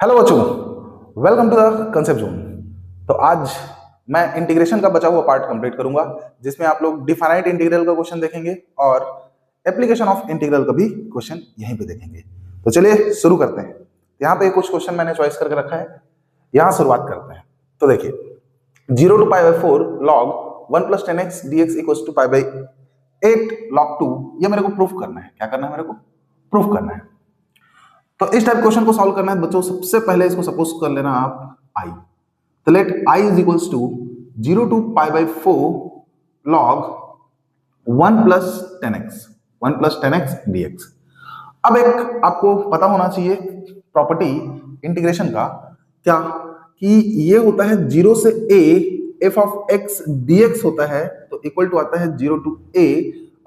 Hello बच्चों, welcome to the concept zone. तो आज मैं इंटीग्रेशन का बचा हुआ पार्ट कंप्लीट करूंगा, जिसमें आप लोग डिफाइनाइट इंटीग्रल का क्वेश्चन देखेंगे और एप्लीकेशन ऑफ इंटीग्रल का भी क्वेश्चन यहीं पे देखेंगे। तो चलिए शुरू करते हैं। यहाँ पे कुछ क्वेश्चन मैंने चॉइस करके रखा है, यहाँ शुरुआत करते हैं। तो देखिए, 0 to π/4 log 1 plus 10x dx equals to π/8 log 2, ये मेरे को प्रूफ करना है। क्या करना है? मेरे को प्रूफ करना है। तो इस टाइप क्वेश्चन को सॉल्व करना है बच्चों, सबसे पहले इसको सपोज कर लेना आप i। तो let i is equals to 0 to π/4 log 1 plus 10x dx। अब एक आपको पता होना चाहिए प्रॉपर्टी इंटीग्रेशन का, क्या कि ये होता है 0 से a f of x dx होता है, तो इक्वल टू आता है 0 to a,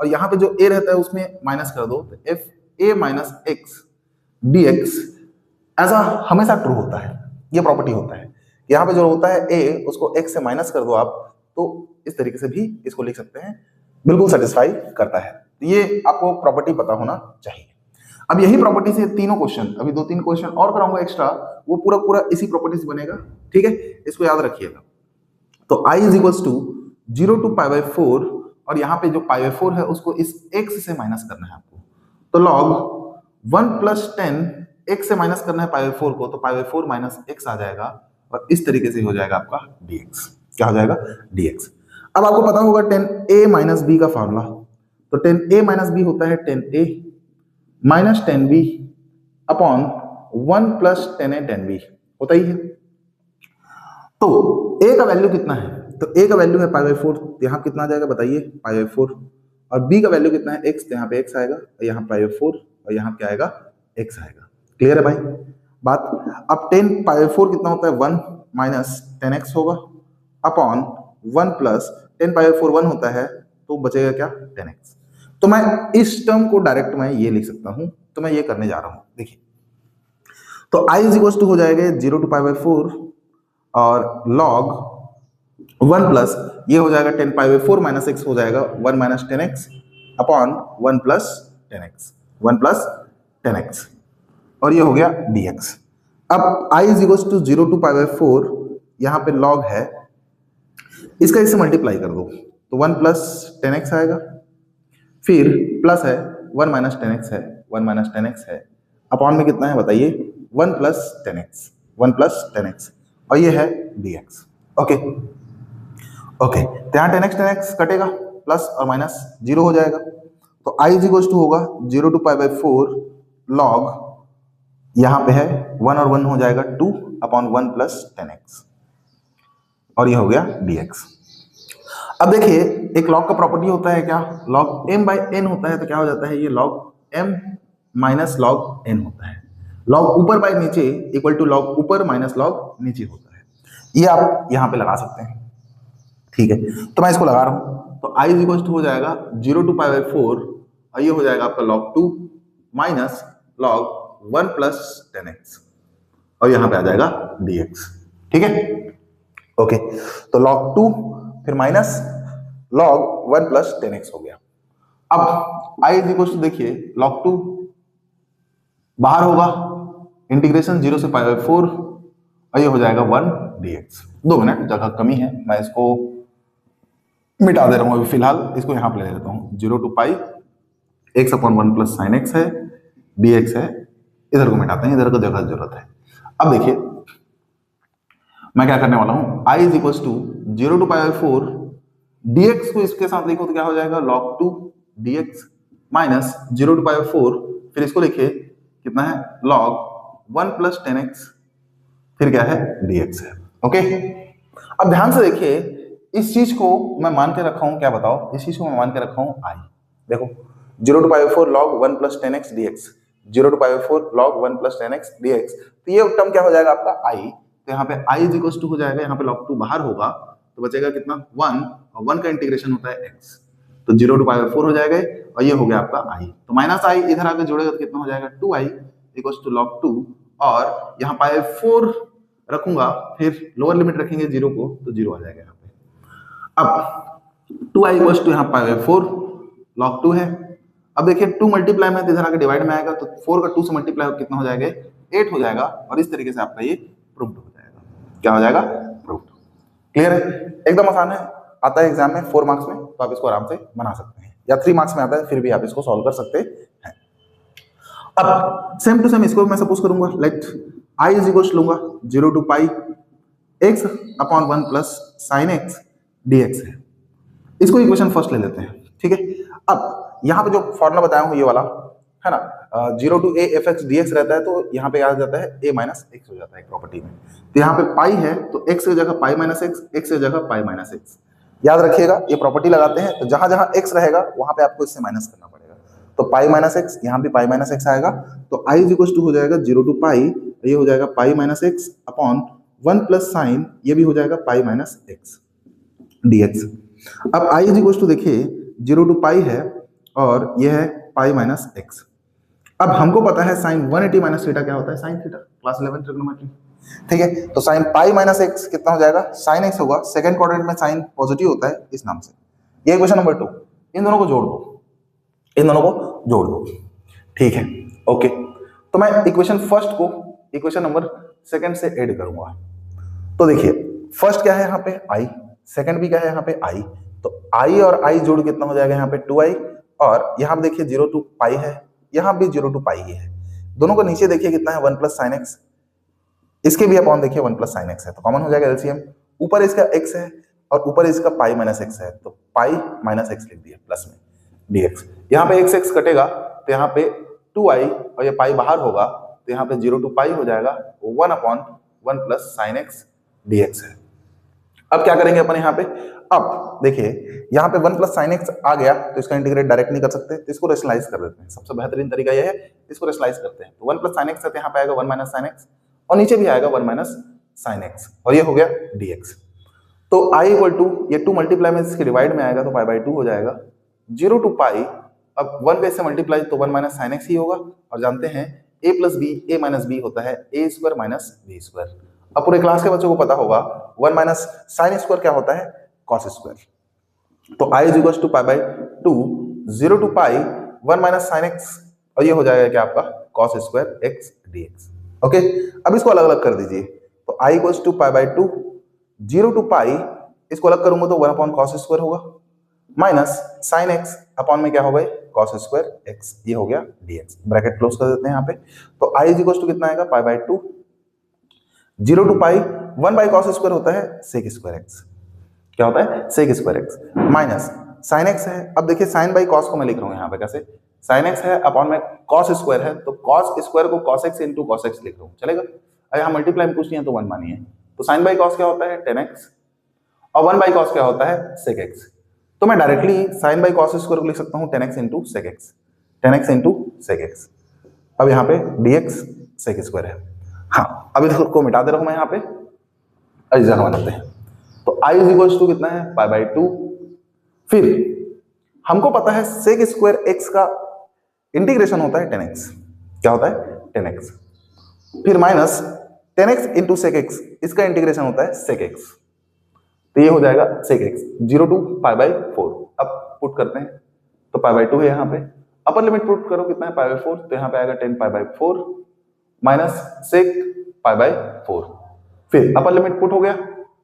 और यहाँ पे जो a रहता है उसमें माइनस कर दो, तो f a minus x dx ऐसा हमेशा ट्रू होता है। ये प्रॉपर्टी होता है, यहाँ पे जो होता है a उसको x से माइनस कर दो आप, तो इस तरीके से भी इसको लिख सकते हैं, बिल्कुल सेटिस्फाई करता है। तो ये आपको प्रॉपर्टी पता होना चाहिए। अब यही प्रॉपर्टी से तीनों क्वेश्चन, अभी 2-3 क्वेश्चन और कराऊंगा एक्स्ट्रा, वो पूरा इसी प्रॉपर्टी से बनेगा। ठीक है, इसको याद रखिएगा। तो i is equals to 0 to π/4, और यहाँ पे जो π/4 है उसको इस x से माइनस करना है आपको। तो log 1 plus 10 x से माइनस करना है π/4 को, तो π/4 माइनस x आ जाएगा, और इस तरीके से हो जाएगा आपका dx। क्या हो जाएगा? dx। अब आपको पता होगा 10a माइनस b का फॉर्मूला। तो 10a माइनस b होता है 10a minus 10b upon 1 plus 10a 10b, होता ही है। तो a का वैल्यू कितना है? तो a का वैल्यू है π/4, यहाँ कितना आ जाएगा बताइए? π/4। और b का वैल्यू कितना है? x, तो यहाँ पे x आएगा, और यहाँ π/4, और यहाँ क्या आएगा? x आएगा। क्लियर है भाई बात? अब 10 π/4 कितना होता है? 1 माइनस 10x होगा अपॉन 1 प्लस 10 π/4 1 होता है, तो बचेगा क्या? 10x। तो मैं इस टर्म को डायरेक्ट मैं ये लिख सकता हूं, तो मैं ये करने जा रहा हूं। देखिए, तो i इज इक्वल टू हो जाएगा 0 to π/4 और log 1 प्लस ये हो जाएगा 10 π/4 माइनस x हो जाएगा 1 minus 10x upon 1 plus 10x, और ये हो गया dx। अब i is equal to 0 to π/4, यहाँ पे log है, इसका इससे मल्टीप्लाई कर दो, तो 1 प्लस 10x आएगा, फिर प्लस है 1 माइनस 10x है, 1 माइनस 10x है, अपॉन में कितना है बताइए? 1 प्लस 10x, और ये है dx। ओके, तो यहाँ 10x कटेगा, प्लस और माइनस 0 हो जाएगा। तो i इज इक्वल टू होगा 0 to π/4 log, यहाँ पे है 1 और 1 हो जाएगा 2 अपॉन 1 प्लस 10x, और ये हो गया dx। अब देखिए, एक log का प्रॉपर्टी होता है क्या? log m/n होता है, तो क्या हो जाता है? ये log m minus log n होता है। log ऊपर बाय नीचे इक्वल टू log ऊपर माइनस log नीचे होता है। ये आप यहाँ पे लगा सकते हैं। ठीक है, तो मैं इसको लगा रहा हूँ। तो i इज इक्वल टू हो जाएगा 0 to π/4, और ये हो जाएगा आपका log 2 minus log 1 plus 10x, और यहाँ पे आ जाएगा dx। ठीक है, ओके। तो log 2 फिर माइनस log 1 प्लस 10x हो गया। अब i इज इक्वल टू देखिए, log 2 बाहर होगा, इंटीग्रेशन 0 से π/4, और ये हो जाएगा 1 dx। 2 मिनट, जगह कमी है, मैं इसको मिटा दे रहा हूं अभी फिलहाल, इसको यहाँ पे ले लेता हूँ। 0 to π x upon 1 plus sign x है, dx है, इधर को मिटाते हैं, इधर को जगह जरूरत है। अब देखिए, मैं क्या करने वाला हूँ, i is equal to 0 to π/4 dx को इसके साथ लिखो तो क्या हो जाएगा? log 2 dx माइनस 0 to π/4, फिर इसको लिखिए कितना है? log 1 प्लस 10x, फिर क्या है? dx है। ओके, अब ध्यान से देखिए, इस चीज को मैं मान के रखा हूं, क्या बताओ? इस चीज को मैं मान के रखा हूं i। देखो, 0 to π/4 log 1 plus 10x dx, 0 to π/4 log 1 plus 10x dx, तो ये टर्म क्या हो जाएगा आपका? i। तो यहाँ पे i इज इक्वल टू हो जाएगा, यहाँ पे log 2 बाहर होगा, तो बचेगा कितना? 1, और 1 का इंटीग्रेशन होता है x, तो 0 to π/4 हो जाएगा, और ये हो गया आपका i। तो माइनस i इधर आके जोड़ेगा तो कितना हो जाएगा? 2i इक्वल टू log 2, और यहाँ π/4 रखूंगा, फिर लोअर लिमिट रखेंगे 0 को, तो 0 आ जाएगा यहाँ पे। अब 2i इक्वल टू यहाँ π/4 log 2 है। अब देखिए 2 मल्टीप्लाई में इधर आके डिवाइड में आएगा, तो 4 का 2 से मल्टीप्लाई कितना हो जाएगा? 8 हो जाएगा और इस तरीके से आपका ये प्रूव्ड हो जाएगा। क्या हो जाएगा? प्रूव्ड। क्लियर है? एकदम आसान है, आता है एग्जाम में 4 मार्क्स में, तो आप इसको आराम से बना सकते हैं, या 3 मार्क्स में आता है फिर भी आप इसको सॉल्व कर सकते हैं। अब सेम टू सेम इसको मैं सपोज करूंगा, लेट आई इज इक्वल लूंगा 0 to pi x upon 1 plus sign x dx है। इसको इक्वेशन फर्स्ट ले लेते हैं, ठीक है। अब यहाँ पे जो फॉर्मूला बताया हूँ ये वाला है ना, 0 to a f x dx रहता है, तो यहाँ पे आ जाता है a माइनस एक्स हो जाता है प्रॉपर्टी में। तो यहाँ पे पाई है तो x की जगह पाई माइनस एक्स, x की जगह पाई माइनस एक्स। याद रखिएगा ये प्रॉपर्टी लगाते हैं तो जहां जहां x रहेगा वहां पे आपको इससे माइनस करना पड़ेगा। तो पाई माइनस एक्स, यहाँ भी पाई माइनस एक्स आएगा, तो i इज इक्वल टू हो जाएगा 0 to पाई, ये हो जाएगा पाई minus x upon 1 plus sign, ये भी हो जाएगा पाई माइनस एक्स dx। अब i इज इक्वल टू देखिए 0 to पाई है और ये है पाई माइनस एक्स। अब हमको पता है साइन 180 माइनस थीटा क्या होता है, साइन थीटा, क्लास 11 ट्रिग्नोमेट्री, ठीक है। तो साइन पाई माइनस एक्स कितना हो जाएगा, साइन एक्स होगा, सेकंड क्वाड्रेंट में साइन पॉजिटिव होता है इस नाम से। ये इक्वेशन नंबर 2, इन दोनों को जोड़ दो, इन दोनों को जोड़ दो, ठीक है, ओके। तो मैं इक्वेशन फर्स्ट को इक्वेशन नंबर सेकंड से ऐड करूंगा। तो देखिए फर्स्ट क्या है यहाँ पे i, सेकंड भी क्या है यहाँ पे i, तो i और i जोड़ कितना हो जाएगा यहाँ पे 2i, और यहाँ पे देखिए 0 to पाई है, यहाँ भी 0 to पाई ही है। दोनों को नीचे देखिए कितना है 1 प्लस साइन एक्स, इसके भी अपॉन देखिए 1 प्लस साइन एक्स है, तो कॉमन हो जाएगा एलसीएम। ऊपर इसका x है और ऊपर इसका पाई माइनस एक्स है, तो पाई माइनस एक्स लिख दिया प्लस में dx। यहाँ पे x कटेगा तो यहाँ पे 2i और ये पाई बाहर होगा, तो यहाँ पे 0 to पाई हो जाएगा 1 upon 1 plus sign x dx है। अब क्या करेंगे अपन यहाँ पे, अब देखिए यहाँ पे 1 प्लस साइन एक्स आ गया तो इसका इंटीग्रेट डायरेक्ट नहीं कर सकते, तो इसको रेशनलाइज कर देते हैं। सबसे बेहतरीन तरीका यह है, इसको रेशनलाइज करते हैं। तो 1 प्लस साइन एक्स है तो यहाँ पे आएगा 1 माइनस साइन एक्स, और नीचे भी आएगा 1 माइनस साइन एक्स, और ये हो गया dx। तो i इक्वल टू ये 2 मल्टीप्लाई में इसके डिवाइड में आएगा तो पाई बाई 2 हो जाएगा, 0 to पाई, अब 1 पे से मल्टीप्लाई तो 1 माइनस साइन एक्स ही होगा, और जानते हैं a plus B a minus B होता है a square minus B square. अब पूरे क्लास के बच्चों को पता होगा 1 माइनस साइन स्क्वायर क्या होता है, कॉस स्क्वायर। तो i is equal to pi by 2 0 to pi 1 minus sine x, और ये हो जाएगा क्या आपका cos square x dx। Okay, अब इसको अलग अलग कर दीजिए, तो i equal to pi by 2 0 to pi, इसको अलग करूंगा तो 1 अपॉन कॉस स्क्वायर होगा, माइनस साइन एक्स अपॉन में क्या होगा कॉस स्क्वायर एक्स, ये हो गया dx। ब्रैकेट क्लोज कर देते हैं यहाँ पे। तो i इज इक्वल टू कितना आएगा pi by 2 0 to pi 1 by cos square होता है सेक स्क्वायर एक्स, क्या होता है sec square x, minus sine x है। अब देखिए साइन बाई कॉस को मैं लिख रहा हूँ यहाँ पे कैसे, साइन एक्स है अपॉन में कॉस स्क्वायर है, तो कॉस स्क्वायर को cos x into cos x लिख रहा हूँ, चलेगा। अगर यहाँ मल्टीप्लाई में पूछ लिया तो 1 मानिए, तो साइन बाई कॉस क्या होता है tan x, और 1 बाई कॉस क्या होता है sec x। तो मैं directly sine by cos square को लिख सकता हूँ tan x into sec x, tan x into sec x. अब यहाँ पे dx सेक स्क्वायर है। हाँ, अब इसको मिटा दे रहा हूँ मैं यहाँ पे, इस जगह बनाते हैं। तो i इज इक्वल टू कितना है पाई बाई 2, फिर हमको पता है सेक स्क्वायर एक्स का इंटीग्रेशन होता है tan x, क्या होता है tan x, फिर minus tan x into sec x, इसका इंटीग्रेशन होता है सेक एक्स, तो ये हो जाएगा sec x 0 to pi by 4। अब पुट करते हैं तो पाई बाई 2 है यहाँ पे, अपर लिमिट पुट करो कितना है पाई बाई 4, तो यहाँ पे आएगा 10 pi by 4 minus sec pi by 4, फिर अपर लिमिट पुट हो गया।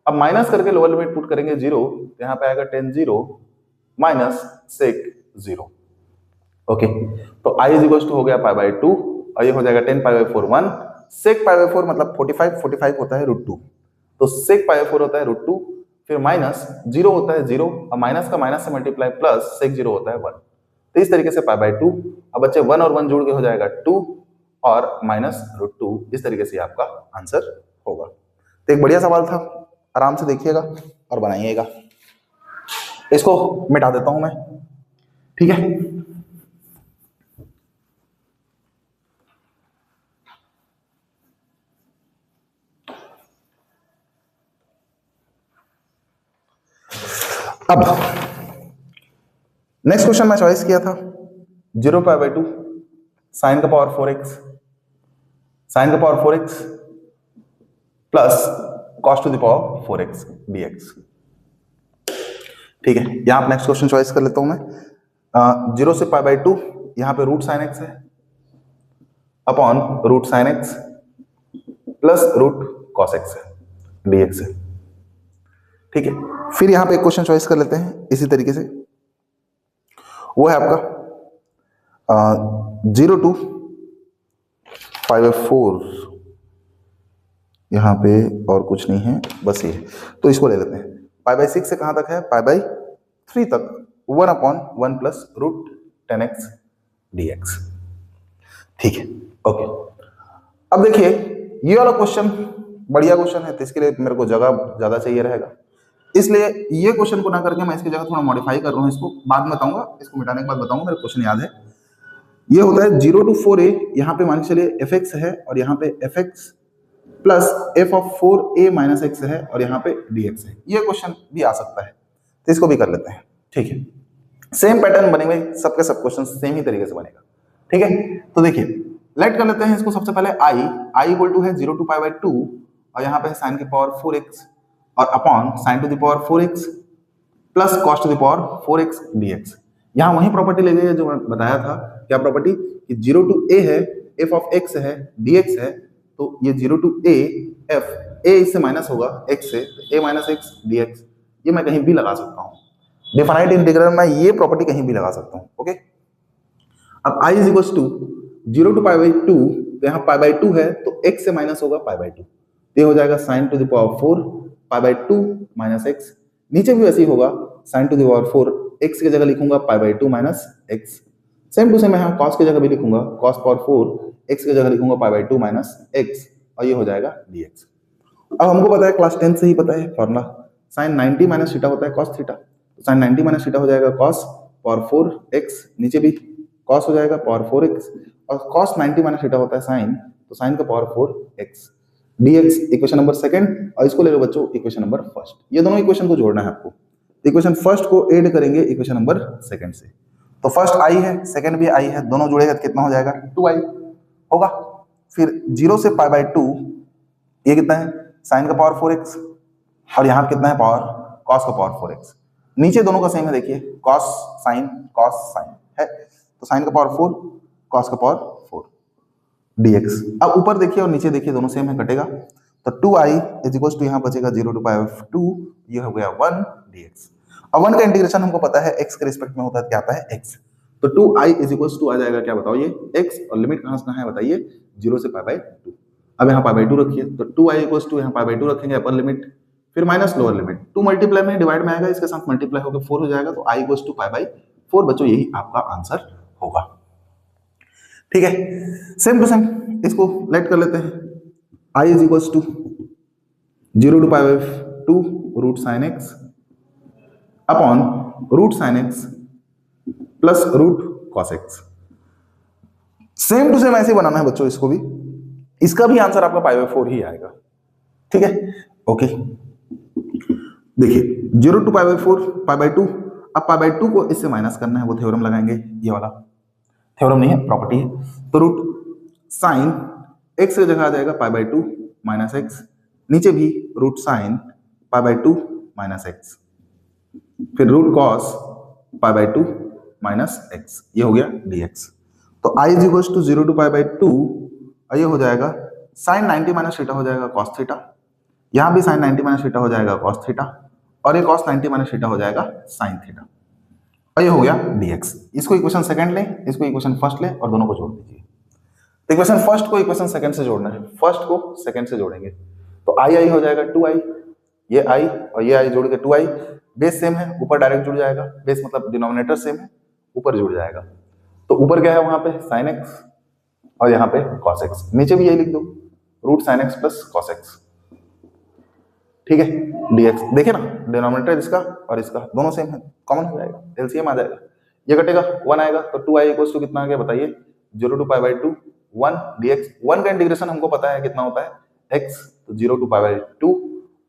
अब माइनस करके लोअर लिमिट पुट करेंगे 0, तो यहाँ पे आएगा 10 0 माइनस सेक 0। ओके, तो i इज इक्वल टू हो गया पाई बाई 2, और ये हो जाएगा 10 pi by 4 1, sec pi by 4 मतलब 45 होता है √2, तो सेक पाई बाई 4 होता है √2, फिर माइनस 0 होता है 0, और माइनस का माइनस से मल्टीप्लाई प्लस सेक 0 होता है 1। तो इस तरीके से पाई बाई 2, अब बच्चे 1 और 1 जोड़ के हो जाएगा 2 और माइनस √2, इस तरीके से आपका आंसर होगा। तो एक बढ़िया सवाल था, आराम से देखिएगा और बनाइएगा। इसको मिटा देता हूं मैं, ठीक है। अब नेक्स्ट क्वेश्चन मैं चॉइस किया था 0 पाई बाई 2 साइन का पावर 4x, साइन का power 4x plus cos two the power 4x dx। ठीक है, यहां आप नेक्स्ट क्वेश्चन चॉइस कर लेता हूं मैं। 0 से पाई बाई 2 यहाँ पे रूट साइन एक्स है upon root sine x plus root cos x है dx है। ठीक है, फिर यहां पे एक क्वेश्चन चॉइस कर लेते हैं इसी तरीके से, वो है आपका 0 to 5/4, यहाँ पे और कुछ नहीं है बस ये, तो इसको ले लेते हैं। π/6 से कहां तक है, π/3 तक, 1/1 प्लस रूट 10x dx। ठीक है, ओके। अब देखिए ये वाला क्वेश्चन बढ़िया क्वेश्चन है, तो इसके लिए मेरे को जगह ज्यादा चाहिए रहेगा, इसलिए ये क्वेश्चन को ना करके मैं इसकी जगह थोड़ा मॉडिफाई कर रहा हूँ। इसको बाद में बताऊंगा, इसको मिटाने के बाद बताऊंगा, मेरे क्वेश्चन याद है। ये होता है 0 to 4a, यहाँ पे मान के चलिए fx है और यहाँ पे fx प्लस f(4a - x) है और यहाँ पे dx है। ये क्वेश्चन भी आ सकता है, तो इसको भी कर लेते हैं। ठीक है, सेम पैटर्न बनेंगे, सबके सब क्वेश्चन सेम ही तरीके से बनेगा। ठीक है, तो देखिए लेट कर लेते हैं इसको। सबसे पहले i इक्वल टू है 0 to π/2 और यहाँ पे है sin की पावर 4x और upon sin to the power 4x plus cos to the power 4x dx। यहाँ वही प्रॉपर्टी ले गई है जो मैं बताया था। क्या प्रॉपर्टी, कि 0 to a है, f ऑफ x है, dx है, तो ये 0 to a f, a इससे माइनस होगा x से, a - x dx, ये मैं कहीं भी लगा सकता हूँ। डिफाइनाइट इंटीग्रल में ये प्रॉपर्टी कहीं भी लगा सकता हूँ। ओके, अब i is equal to 0 to π/2, तो यहाँ π/2 है तो x से माइनस होगा π/2, ये हो जाएगा sin to the power 4 π/2 - x। नीचे भी वैसे ही होगा, sin to the power 4, x की जगह लिखूंगा π/2 - x। सेम टू सेम यहाँ cos की जगह भी लिखूंगा cos पावर 4, x की जगह लिखूंगा π/2 - x और ये हो जाएगा dx। अब हमको पता है, क्लास 10 से ही पता है फॉर्मूला, sin 90 - थीटा होता है cos थीटा, तो sin 90 - थीटा हो जाएगा cos पावर 4x, नीचे भी cos हो जाएगा पावर 4x और cos 90 - थीटा होता है sin, तो sin का power 4x dx equation number second, और इसको ले लो बच्चों इक्वेशन नंबर फर्स्ट। ये दोनों इक्वेशन को जोड़ना है आपको, इक्वेशन फर्स्ट को ऐड करेंगे इक्वेशन नंबर सेकंड से। तो फर्स्ट i है, सेकंड भी i है, दोनों जुड़ेगा तो कितना हो जाएगा, 2i होगा। फिर 0 से π/2, ये कितना है, sin का पावर 4x और यहाँ कितना है, पावर cos का पावर 4x। नीचे दोनों का सेम है, देखिए cos sin है, तो sin का पावर 4, cos का पावर 4 dx। अब ऊपर देखिए और नीचे देखिए, दोनों सेम है, कटेगा, तो 2i इज इक्वल टू यहाँ बचेगा 0 to π/2, ये हो गया 1 dx। अब 1 का इंटीग्रेशन हमको पता है x के रिस्पेक्ट में होता है, क्या आता है x, तो 2i इज इक्वल टू आ जाएगा, क्या बताओ ये x, और लिमिट कहाँ से कहाँ है बताइए, 0 से π/2। अब यहाँ π/2 रखिए, तो 2i इक्वल टू यहाँ π/2 रखेंगे अपर लिमिट, फिर माइनस लोअर लिमिट, 2 मल्टीप्लाई में डिवाइड में आएगा, इसके साथ मल्टीप्लाई होकर 4 हो जाएगा, तो i इक्वल टू π/4 बच्चों, यही आपका आंसर होगा। ठीक है, सेम टू सेम इसको लेट कर लेते हैं। i is equal to 0 to π/2 root sin x upon root sin x plus root cos x। Same to same ऐसे बनाना है बच्चों इसको भी, इसका भी आंसर आपका π/4 ही आएगा। ठीक है, ओके, देखिए 0 to π/4 π/2, अब π/2 को इससे माइनस करना है, वो थ्योरम लगाएंगे, ये वाला थ्योरम नहीं है, प्रॉपर्टी है, तो रूट साइन x की जगह आ जाएगा π/2 - x, नीचे भी रूट साइन π/2 - x, फिर रूट cos π/2 - x, ये हो गया dx। तो i is equal to 0 to π/2 और ये हो जाएगा sin 90 - थीटा हो जाएगा cos थीटा, यहाँ भी sin 90 - थीटा हो जाएगा cos थीटा, और ये cos 90 - थीटा हो जाएगा sin थीटा, और ये हो गया dx। इसको इक्वेशन सेकंड लें, इसको इक्वेशन फर्स्ट लें और दोनों को जोड़ दीजिए। तो इक्वेशन फर्स्ट को इक्वेशन सेकंड से जोड़ना है, फर्स्ट को सेकंड से जोड़ेंगे, तो i हो जाएगा 2i, ये i और ये i जोड़ के 2i, बेस सेम है, ऊपर डायरेक्ट जुड़ जाएगा, बेस मतलब डिनोमिनेटर सेम है, ऊपर जुड़ जाएगा, तो ऊपर क्या है वहां पे sin x और यहाँ पे cos x, नीचे भी यही लिख दो root sin x plus cos x। ठीक है, dx देखे ना, डिनोमिनेटर इसका और इसका दोनों सेम है, कॉमन हो जाएगा, एलसीएम आ जाएगा, ये कटेगा 1 आएगा, तो 2i इक्वल टू कितना आ गया बताइए, 0 to π/2 1 dx। 1 का इंटीग्रेशन हमको पता है कितना होता है x, तो 0 to π/2।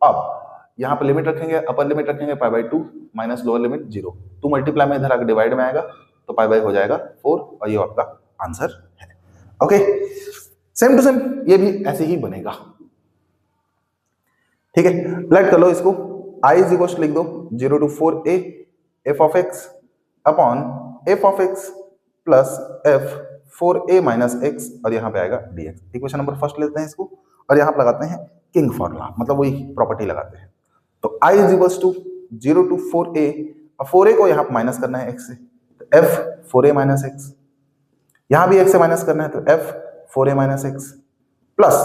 अब यहाँ पे लिमिट रखेंगे, अपर लिमिट रखेंगे π/2 माइनस लोअर लिमिट 0, 2 मल्टीप्लाई में इधर आके डिवाइड में आएगा, तो π/, हो जाएगा 4 और ये आपका आंसर है। ओके, सेम टू सेम ये भी ऐसे ही बनेगा। ठीक है, लेट कर लो इसको, i इज इक्वल लिख दो 0 to 4a f of x upon f of x plus f 4a - x और यहाँ पे आएगा dx। इक्वेशन नंबर फर्स्ट लेते हैं इसको, और यहाँ पर लगाते हैं किंग फॉर्मूला, मतलब वही प्रॉपर्टी लगाते हैं। तो i is equals to 0 to 4a, अब 4a को यहाँ पर माइनस करना है x से, तो f 4a माइनस एक्स, यहाँ भी x से माइनस करना है तो f 4a minus x, plus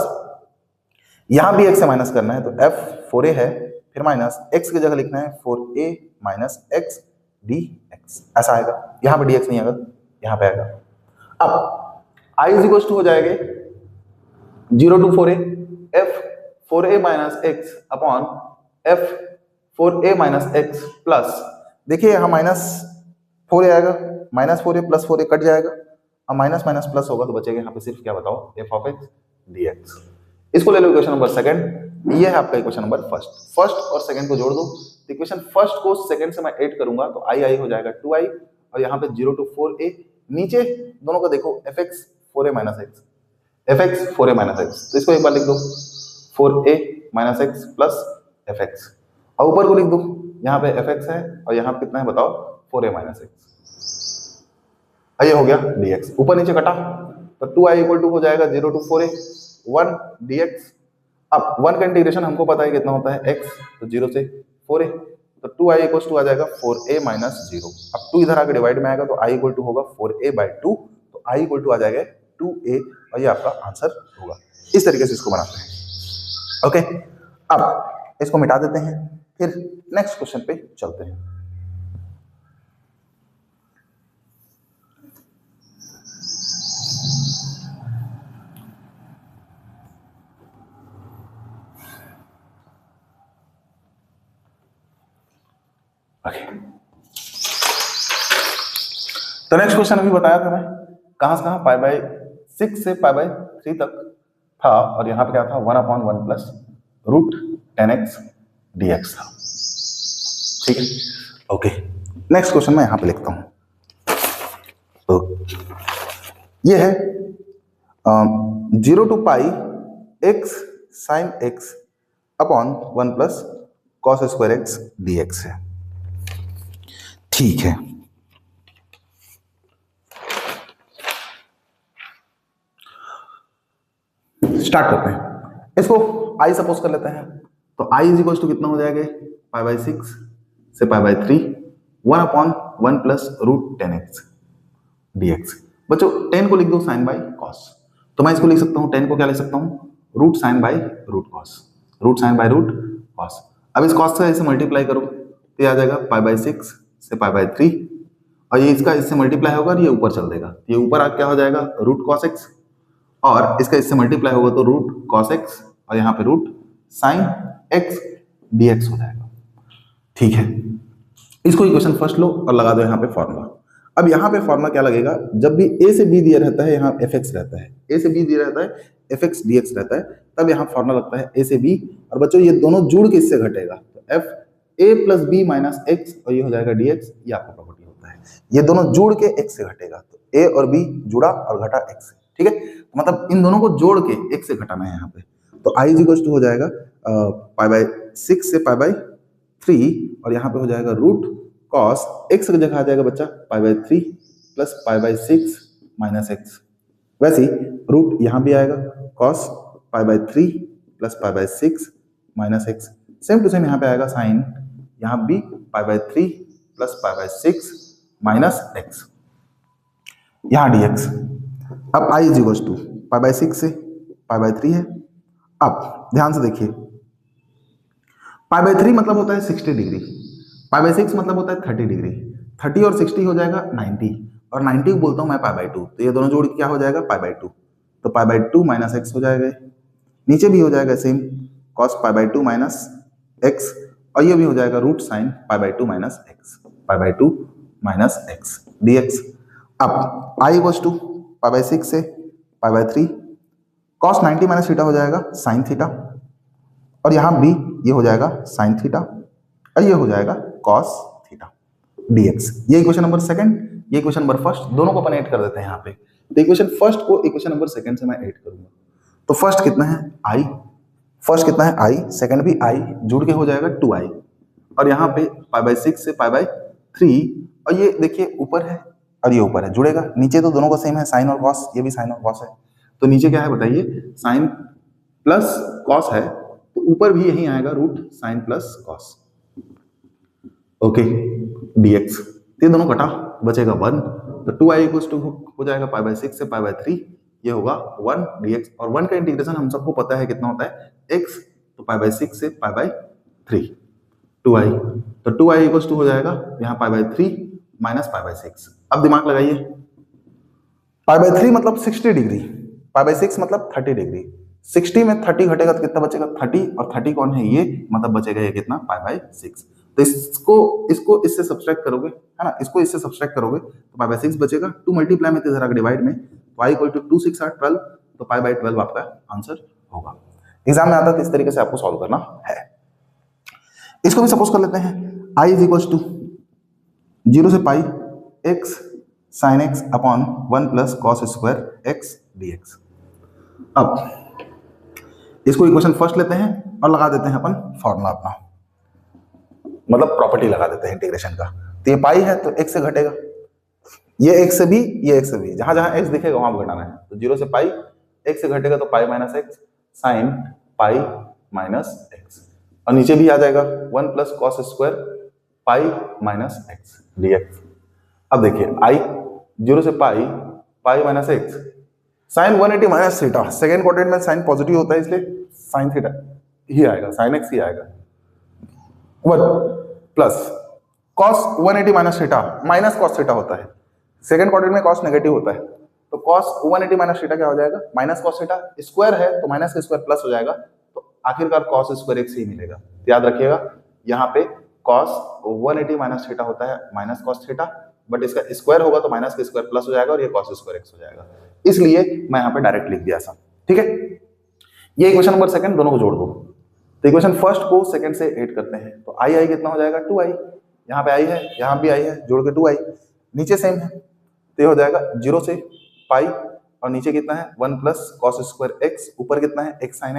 यहाँ भी x से माइनस करना है तो f 4a है, फिर माइनस x की जगह लिखना है 4a माइनस x dx, ऐसा आएगा। यहाँ पे dx नहीं आएगा, यहाँ पे आएगा। अब i इज इक्वल टू हो जाएगा 0 to 4a f 4a minus x upon f 4a minus x, plus देखिए यहाँ माइनस 4a आएगा, minus 4a plus 4a cut जाएगा, अब माइनस माइनस प्लस होगा तो बचेगा यहाँ पे सिर्फ क्या बताओ, f ऑफ x dx। इसको ले लो इक्वेशन नंबर सेकंड, ये है आपका इक्वेशन नंबर फर्स्ट और सेकंड को जोड़ दो, तो इक्वेशन फर्स्ट को सेकंड से मैं ऐड करूंगा तो i हो जाएगा 2i, और यहाँ पे 0 to 4a, नीचे दोनों को देखो fx 4a minus x, fx 4a minus x, तो इसको एक बार लिख दो 4a minus x plus fx, और ऊपर को लिख दो, यहाँ पे fx है और यहाँ पे कितना है बताओ 4a माइनस एक्स, ये हो गया dx, ऊपर नीचे कटा तो 2i इक्वल टू हो जाएगा 0 to 4a 1 dx। अब 1 का इंटीग्रेशन हमको पता है कितना होता है x, तो 0 से 4a, तो 2i इक्वल टू आ जाएगा 4a माइनस 0, अब 2 इधर आके डिवाइड में आएगा तो i इक्वल टू होगा 4a बाई 2, तो i इक्वल टू आ जाएगा 2a, और ये आपका आंसर होगा। इस तरीके से इसको बनाते हैं। ओके, अब इसको मिटा देते हैं, फिर नेक्स्ट क्वेश्चन पे चलते हैं। ओके, तो नेक्स्ट क्वेश्चन अभी बताया था मैं, कहां से कहां, पाई बाई 6 से पाई बाई 3 तक था, और यहाँ पे क्या था 1/1 प्लस रूट 10x dx था। ठीक है, ओके, नेक्स्ट क्वेश्चन मैं यहाँ पे लिखता हूं। तो ये है 0 to pi x sine x upon 1 plus cos square x dx है। ठीक है, स्टार्ट करते हैं। इसको i सपोज कर लेते हैं, तो i इज इक्वल टू कितना हो जाएगा, पाई बाई 6 से pi by 3 1/1 plus root 10x dx। बच्चों 10 को लिख दो साइन बाई कॉस, तो मैं इसको लिख सकता हूँ 10 को क्या लिख सकता हूँ, root sine by root cos, root sine by root cos. अब इस कॉस से ऐसे मल्टीप्लाई करो तो ये आ जाएगा पाई बाई 6 से पाई बाई 3, और ये इसका इससे मल्टीप्लाई होगा और ये ऊपर चल देगा, ये ऊपर क्या हो जाएगा रूट कॉस एक्स, और इसका इससे मल्टीप्लाई होगा तो रूट कॉस एक्स, और यहाँ पे रूट साइन एक्स dx हो जाएगा। ठीक है, इसको इक्वेशन फर्स्ट लो और लगा दो यहाँ पे फॉर्मूला। अब यहाँ पे फॉर्मूला क्या लगेगा, जब भी a से b दिया रहता है, यहाँ fx रहता है, a से b दिया रहता है fx dx रहता है, तब यहाँ फॉर्मूला लगता है a से b, और बच्चों ये दोनों जुड़ के इससे घटेगा, तो f a plus b minus x, और ये हो जाएगा dx, ये आपका प्रॉपर्टी होता है, ये दोनों जुड़ के x से घटेगा, तो a और b जुड़ा और घटा x से। ठीक है, तो मतलब इन दोनों को जोड़ के x से घटाना है यहाँ पे, तो i इज इक्वल टू हो जाएगा पाई बाई 6 से पाई बाई 3, और यहाँ पे हो जाएगा रूट कॉस x की जगह आ जाएगा बच्चा pi by 3 plus pi by 6 minus x, वैसे ही रूट यहाँ भी आएगा cos pi by 3 plus pi by 6 minus x, same to same यहाँ पे आएगा साइन, यहाँ भी pi by 3 plus pi by 6 minus x, यहाँ dx। अब i is equal to pi by 6 से पाई बाई 3 है। अब ध्यान से देखिए, पाई बाई 3 मतलब होता है 60 डिग्री, पाई बाई 6 मतलब होता है 30 डिग्री, 30 और 60 हो जाएगा 90, और 90 को बोलता हूँ मैं पाई बाई 2, तो ये दोनों जोड़ के क्या हो जाएगा पाई बाई 2, तो पाई बाई 2 माइनस एक्स हो जाएगा, नीचे भी हो जाएगा same cos pi by 2 minus x, और ये भी हो जाएगा root sine pi by 2 minus x, pi by 2 minus x dx। अब i equal to pi by 6 से pi by 3 cos 90 minus theta हो जाएगा साइन थीटा, और यहाँ भी ये हो जाएगा साइन थीटा, और ये हो जाएगा कॉस थीटा dx। ये इक्वेशन नंबर सेकंड, ये इक्वेशन नंबर फर्स्ट, दोनों को अपन ऐड कर देते हैं यहाँ पे, तो इक्वेशन फर्स्ट को इक्वेशन नंबर सेकंड से मैं ऐड करूंगा, तो फर्स्ट कितना है i, फर्स्ट कितना है i, सेकंड भी i, जुड़ के हो जाएगा 2i, और यहाँ पे पाई बाई 6 से पाई बाई 3, और ये देखिए ऊपर है और ये ऊपर है, जुड़ेगा, नीचे तो दोनों का सेम है साइन और कॉस, ये भी साइन और कॉस है, तो नीचे क्या है बताइए साइन प्लस कॉस है तो ऊपर भी यही आएगा root sine plus cos. Okay dx, ये दोनों कटा बचेगा 1, तो 2i इक्वल्स टू हो जाएगा पाई बाय 6 से पाई बाय 3, ये होगा 1 dx, और 1 का इंटीग्रेशन हम सबको पता है कितना होता है x, तो पाई बाय 6 से पाई बाय 3 2i, तो 2i इक्वल्स टू हो जाएगा यहाँ pi by 3 minus pi by 6। अब दिमाग लगाइए, पाई बाय 3 मतलब 60 डिग्री, पाई बाय 6 मतलब 30 डिग्री, 60 में 30 घटेगा तो कितना बचेगा 30, और 30 कौन है ये, मतलब बचेगा ये कितना पाई बाय 6। तो इसको इसको इससे सब्सट्रैक्ट करोगे, है ना, इसको इससे सब्सट्रैक्ट करोगे तो पाई बाय 6 बचेगा, 2 मल्टीप्लाई में जरा डिवाइड में, तो i इक्वल टू 2 6 8 12, तो पाई बाय 12 आपका आंसर होगा। एग्जाम में आता है तो इस तरीके से आपको सॉल्व करना है। इसको भी सपोज कर लेते हैं, i इज इक्वल टू 0 से पाई x sin x upon 1 plus cos square x dx। अब इसको इक्वेशन फर्स्ट लेते हैं और लगा देते हैं अपन फॉर्मूला अपना, मतलब प्रॉपर्टी लगा देते हैं इंटीग्रेशन का। तो ये पाई है तो x से घटेगा, ये x से भी, ये x से भी, जहां जहां x दिखेगा वहां घटाना है, तो 0 से पाई x से घटेगा तो pi minus x sine pi minus x, और नीचे भी आ जाएगा 1 plus cos square pi minus x dx। अब देखिए i 0 से pi pi minus x sine 180 minus theta, second quadrant में साइन पॉजिटिव होता है इसलिए साइन थीटा ही आएगा, साइन एक्स ही आएगा, 1 plus cos 180 minus theta, minus cos theta होता है, सेकेंड क्वाड्रेंट में कॉस नेगेटिव होता है, तो कॉस 180 माइनस थीटा क्या हो जाएगा माइनस कॉस थीटा, स्क्वायर है तो माइनस का स्क्वायर प्लस हो जाएगा, तो आखिरकार कॉस स्क्वायर एक्स ही मिलेगा। याद रखिएगा यहाँ पे कॉस 180 माइनस थीटा होता है माइनस कॉस थीटा, बट इसका स्क्वायर होगा तो माइनस का स्क्वायर प्लस हो जाएगा और ये कॉस स्क्वायर एक्स हो जाएगा, इसलिए मैं यहाँ पे डायरेक्ट लिख दिया सब। ठीक है, ये इक्वेशन नंबर सेकंड दोनों को जोड़ दो, तो इक्वेशन फर्स्ट को सेकंड से ऐड करते हैं, तो आई आई कितना हो जाएगा 2i, यहाँ पे आई है यहाँ भी आई है, जोड़ के 2i, नीचे सेम है तो ये हो जाएगा 0 से पाई, और नीचे कितना है 1 प्लस कॉस स्क्वायर एक्स, ऊपर कितना है x sin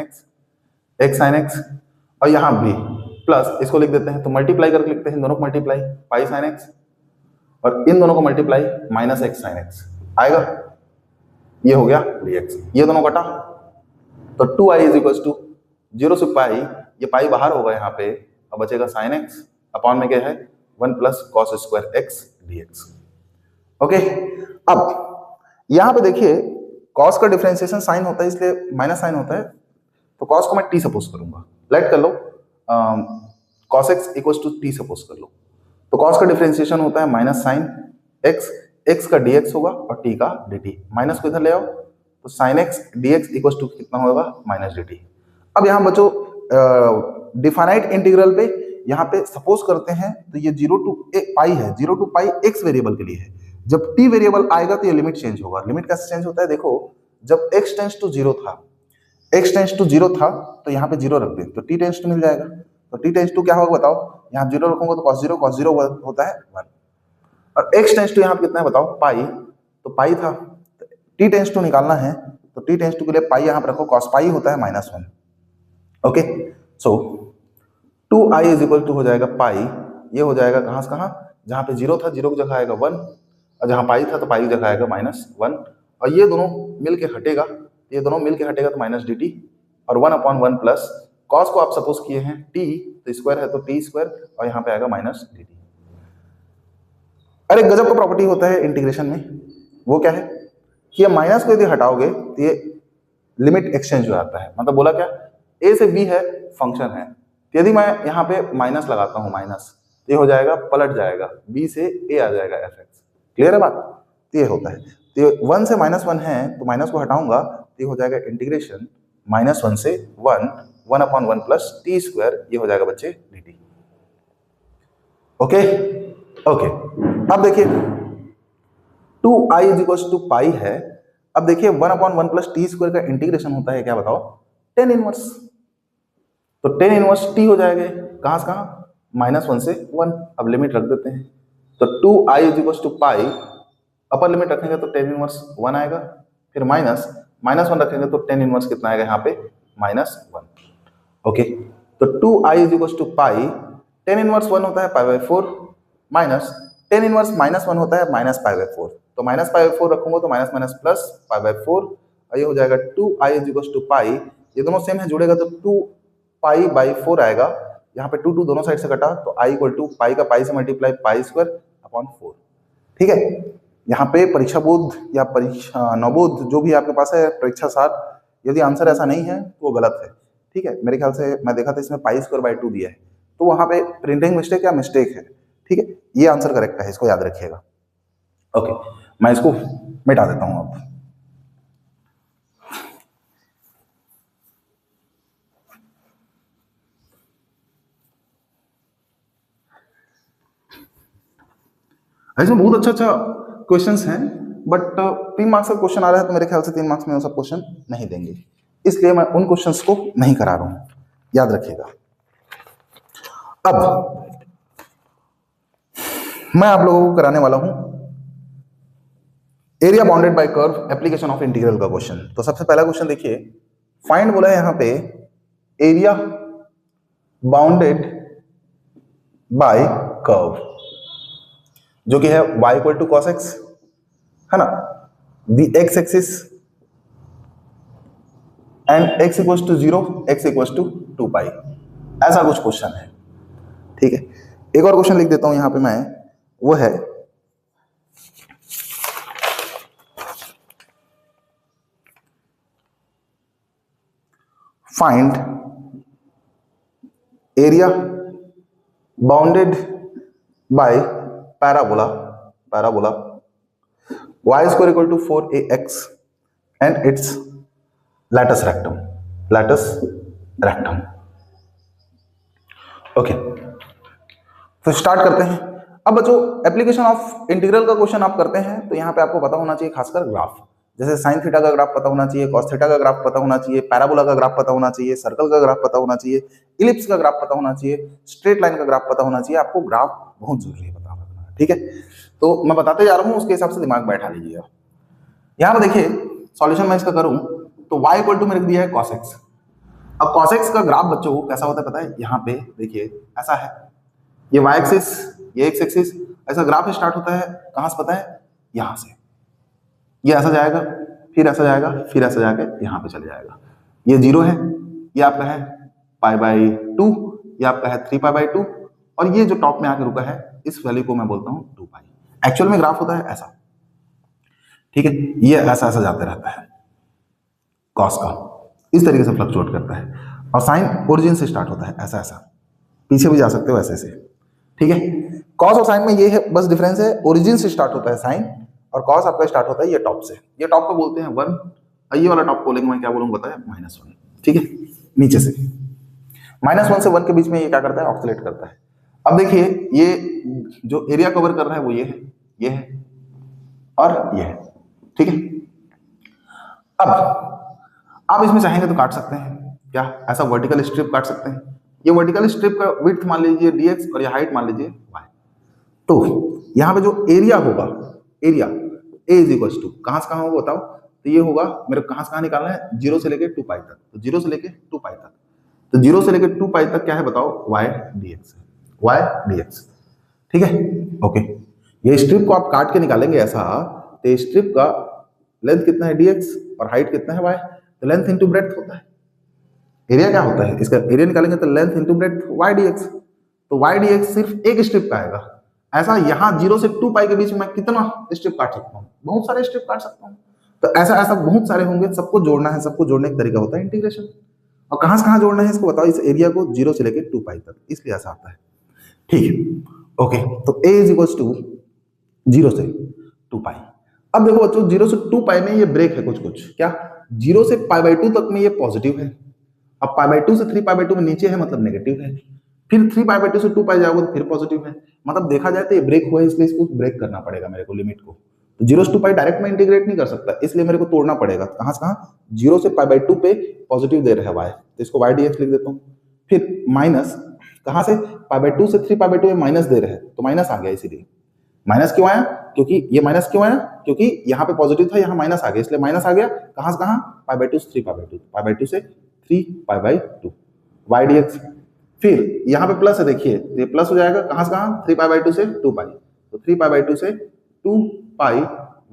x, और यहाँ भी प्लस, इसको लिख देते हैं तो मल्टीप्लाई करके लिखते हैं, दोनों को मल्टीप्लाई पाई sin x, और इन दोनों को multiply minus x sin x आएगा, ये हो गया dx, ये दोनों कटा, तो 2i इज इक्वल टू 0 से पाई, ये पाई बाहर होगा यहाँ पे, अब बचेगा sin x अपॉन में क्या है 1 plus cos square x dx। Okay, अब यहाँ पे देखिए कॉस का डिफरेंशिएशन साइन होता है इसलिए माइनस साइन होता है, तो कॉस को मैं t सपोज करूंगा, लेट कर लो cos x equal to t suppose कर लो, तो कॉस का डिफरेंशिएशन होता है माइनस साइन x, x का dx होगा और t का dt, माइनस को इधर ले आओ तो sine x dx equal to कितना होगा माइनस dt। अब यहाँ बच्चों डिफाइनाइट इंटीग्रल पे यहाँ पे सपोज करते हैं, तो ये 0 टू पाई है, 0 टू पाई x वेरिएबल के लिए है, जब t वेरिएबल आएगा तो ये लिमिट चेंज होगा। लिमिट कैसे चेंज होता है, देखो जब x टेंस टू 0 था, x टेंस टू 0 था तो यहाँ पे 0 रख दे तो t टेंस टू मिल जाएगा, तो t टेंस टू क्या होगा बताओ, यहाँ 0 रखूंगा तो cos 0 होता है 1, और x टेंस टू यहाँ पे कितना है बताओ पाई, तो पाई था, t टेंस टू निकालना है तो t टेंस टू के लिए पाई यहाँ पे रखो, cos पाई होता है -1। Okay, so 2i is equal to हो जाएगा पाई, ये हो जाएगा कहाँ से कहाँ, जहाँ पे 0 था 0 की जगह आएगा 1, और जहाँ पाई था तो पाई की जगह आएगा -1, और ये दोनों मिल के हटेगा, ये दोनों मिल के हटेगा तो माइनस dt, और 1 अपॉन 1 प्लस कॉस को आप सपोज किए हैं t, तो स्क्वायर है तो t स्क्वायर, और यहाँ पे आएगा माइनस dt। अरे गजब का प्रॉपर्टी होता है इंटीग्रेशन में, वो क्या है कि ये माइनस को यदि हटाओगे तो ये लिमिट एक्सचेंज हो जाता है, मतलब बोला क्या, a से b है फंक्शन है, तो यदि मैं यहाँ पे माइनस लगाता हूँ माइनस, तो ये हो जाएगा पलट जाएगा b से a आ जाएगा fx, क्लियर है बात, तो ये होता है, तो 1 से -1 है तो माइनस को हटाऊंगा तो ये हो जाएगा इंटीग्रेशन -1 से 1 अपॉन 1 प्लस टी स्क्वायर, ये हो जाएगा बच्चे dt। ओके ओके, अब देखिए 2i इज इक्वल टू पाई है, अब देखिए 1 अपॉन 1 प्लस टी स्क्वायर का इंटीग्रेशन होता है क्या बताओ, tan इनवर्स, तो tan इनवर्स t हो जाएगा, कहाँ से कहाँ -1 से 1, अब लिमिट रख देते हैं, तो 2i is equal to pi, upper limit रखेंगे तो tan इनवर्स 1 आएगा, फिर -1 रखेंगे तो tan इनवर्स कितना आएगा यहाँ पे -1। ओके, तो 2i is equal to pi, tan inverse 1 होता है pi by 4, minus tan inverse -1 होता है माइनस पाई बाय 4, तो माइनस पाई बाय 4 रखूंगा तो minus minus plus pi by 4, और ये हो जाएगा 2i इज इक्वल टू पाई, ये दोनों सेम है, जुड़ेगा तो 2 पाई/4 आएगा। यहाँ पे 2 दोनों साइड से कटा तो i इक्वल टू पाई का पाई से मल्टीप्लाई पाई स्क्वायर अपॉन 4। ठीक है, यहाँ पे परीक्षा बोध या परीक्षा नवोध जो भी आपके पास है परीक्षा सार, यदि आंसर ऐसा नहीं है तो वो गलत है। ठीक है, मेरे ख्याल से मैं देखा था इसमें पाई² 2 दिया है, तो वहां पे प्रिंटिंग मिस्टेक या मिस्टेक है। ठीक है, ये आंसर करेक्ट है, इसको याद रखिएगा। ओके, मैं इसको मिटा देता हूं अब। इसमें बहुत अच्छा अच्छा क्वेश्चंस हैं, बट 3 मार्क्स का क्वेश्चन आ रहा है तो मेरे ख्याल से 3 मार्क्स में वो सब क्वेश्चन नहीं देंगे, इसलिए मैं उन क्वेश्चंस को नहीं करा रहा हूं, याद रखिएगा। अब मैं आप लोगों को कराने वाला हूं area bounded bye curve application of integral का क्वेश्चन। तो सबसे पहला क्वेश्चन देखिए, फाइंड बोला है यहाँ पे एरिया बाउंडेड बाय कर्व, जो कि है y equal to cos x, है ना, the x axis and x equal to 0, x equal to 2 pi, ऐसा कुछ क्वेश्चन है। ठीक है, एक और क्वेश्चन लिख देता हूं यहां पे मैं, वो है find area bounded by parabola y square equal to 4ax and its latus rectum. Okay, तो स्टार्ट करते हैं। अब बच्चों एप्लीकेशन ऑफ इंटीग्रल का क्वेश्चन आप करते हैं तो यहाँ पे आपको पता होना चाहिए खासकर ग्राफ, जैसे साइन थीटा का ग्राफ पता होना चाहिए, कॉस थीटा का ग्राफ पता होना चाहिए, पैराबोला का ग्राफ पता होना चाहिए, सर्कल का ग्राफ पता होना चाहिए, इलिप्स का ग्राफ पता होना चाहिए, स्ट्रेट लाइन का ग्राफ पता होना चाहिए। आपको ग्राफ बहुत जरूरी है पता होना। ठीक है, तो मैं बताते जा रहा हूँ, उसके हिसाब से दिमाग बैठा लीजिएगा। यहाँ पर देखिए सॉल्यूशन मैं इसका करूँ तो y इक्वल टू मेरे दिया है cos x। अब cos x का ग्राफ बच्चों को कैसा होता है पता है, यहाँ पे देखिए ऐसा है, ये y एक्सिस, ये x एक्सिस, ऐसा ग्राफ स्टार्ट होता है कहां से पता है, यहां से, ये ऐसा जाएगा, फिर ऐसा जाएगा, फिर ऐसा जाके यहाँ पे चले जाएगा। ये 0 है, ये आपका है पाई/2, ये आपका है 3 पाई/2, और ये जो टॉप में आके रुका है इस वैल्यू को मैं बोलता हूँ 2 पाई। एक्चुअल में ग्राफ होता है ऐसा। ठीक है, ये ऐसा ऐसा जाते रहता है, कॉस का इस तरीके से फ्लक्चुएट करता है, और साइन ओरिजिन से स्टार्ट होता है ऐसा ऐसा, पीछे भी जा सकते हो ऐसे ऐसे। ठीक है, कॉस और साइन में ये है बस डिफरेंस है, ओरिजिन से स्टार्ट होता है साइन, और कॉस आपका स्टार्ट होता है ये टॉप से। ये टॉप को बोलते हैं 1, और ये वाला टॉप बोलेंगे मैं क्या बोलूंगा पता है, -1। ठीक है, नीचे से -1 से 1 के बीच में ये क्या करता है, ऑक्सीलेट करता है। अब देखिए ये जो एरिया कवर कर रहा है वो ये है, ये है और ये है। ठीक है, अब आप इसमें चाहेंगे तो काट सकते हैं, क्या ऐसा वर्टिकल स्ट्रिप काट सकते हैं। ये वर्टिकल स्ट्रिप का विड्थ मान लीजिए dx और ये हाइट मान लीजिए y। तो यहाँ पे जो एरिया होगा, area a is equal to कहां से कहां होगा बताओ, तो ये होगा मेरे कहां से कहां निकालना है, 0 से लेके 2 पाई तक, तो 0 से लेके 2 पाई तक, तो 0 से लेके 2 पाई तक क्या है बताओ, y dx। ठीक है, ओके, ये स्ट्रिप को आप काट के निकालेंगे ऐसा, तो स्ट्रिप का लेंथ कितना है dx और हाइट कितना है y, तो लेंथ इंटू ब्रेड्थ होता है। एरिया क्या होता है, इसका एरिया निकालेंगे तो length into breadth y dx, तो y dx सिर्फ एक स्ट्रिप का आएगा। ऐसा यहाँ 0 से 2 पाई के बीच में कितना स्ट्रिप काट सकता हूँ, बहुत सारे स्ट्रिप काट सकता हूँ। तो ऐसा ऐसा बहुत सारे होंगे, सबको जोड़ना है, सबको जोड़ने का तरीका होता है इंटीग्रेशन। और कहां से कहां जोड़ना है इसको बताओ, इस एरिया को 0 से लेकर 2 पाई तक, इसलिए ऐसा आता है। ठीक है, ओके, तो a इज इक्वल टू 0 से 2 पाई। अब देखो बच्चों 0 से 2 पाई में ये ब्रेक है कुछ कुछ, क्या 0 से पाई/2 तक में ये पॉजिटिव है, अब पाई/2 से 3 पाई/2 में नीचे है मतलब नेगेटिव है, फिर 3 पाई/2 से 2 पाई जाओगे तो फिर पॉजिटिव है, मतलब देखा जाए तो ये ब्रेक हुआ है, इसलिए इसको ब्रेक करना पड़ेगा मेरे को, लिमिट को। तो 0 से 2 पाई डायरेक्ट में इंटीग्रेट नहीं कर सकता, इसलिए मेरे को तोड़ना पड़ेगा। कहां से कहां, 0 से पाई/2 पे पॉजिटिव दे रहा है y, तो इसको y dx लिख देता हूं। फिर माइनस कहां से, पाई/2 से 3 पाई/2 में माइनस दे रहे हैं, तो माइनस आ गया, इसीलिए माइनस क्यों आया, क्योंकि ये माइनस क्यों आया, क्योंकि यहाँ पे पॉजिटिव था, यहाँ माइनस आ गया, इसलिए माइनस आ गया। कहां से कहां, पाई/2 से 3 पाई/2, पाई/2 से 3 पाई/2 y dx। फिर यहाँ पे प्लस है, देखिए ये प्लस हो जाएगा, कहां से कहां, 3 पाई/2 से 2 पाई, तो 3 पाई/2 से 2 पाई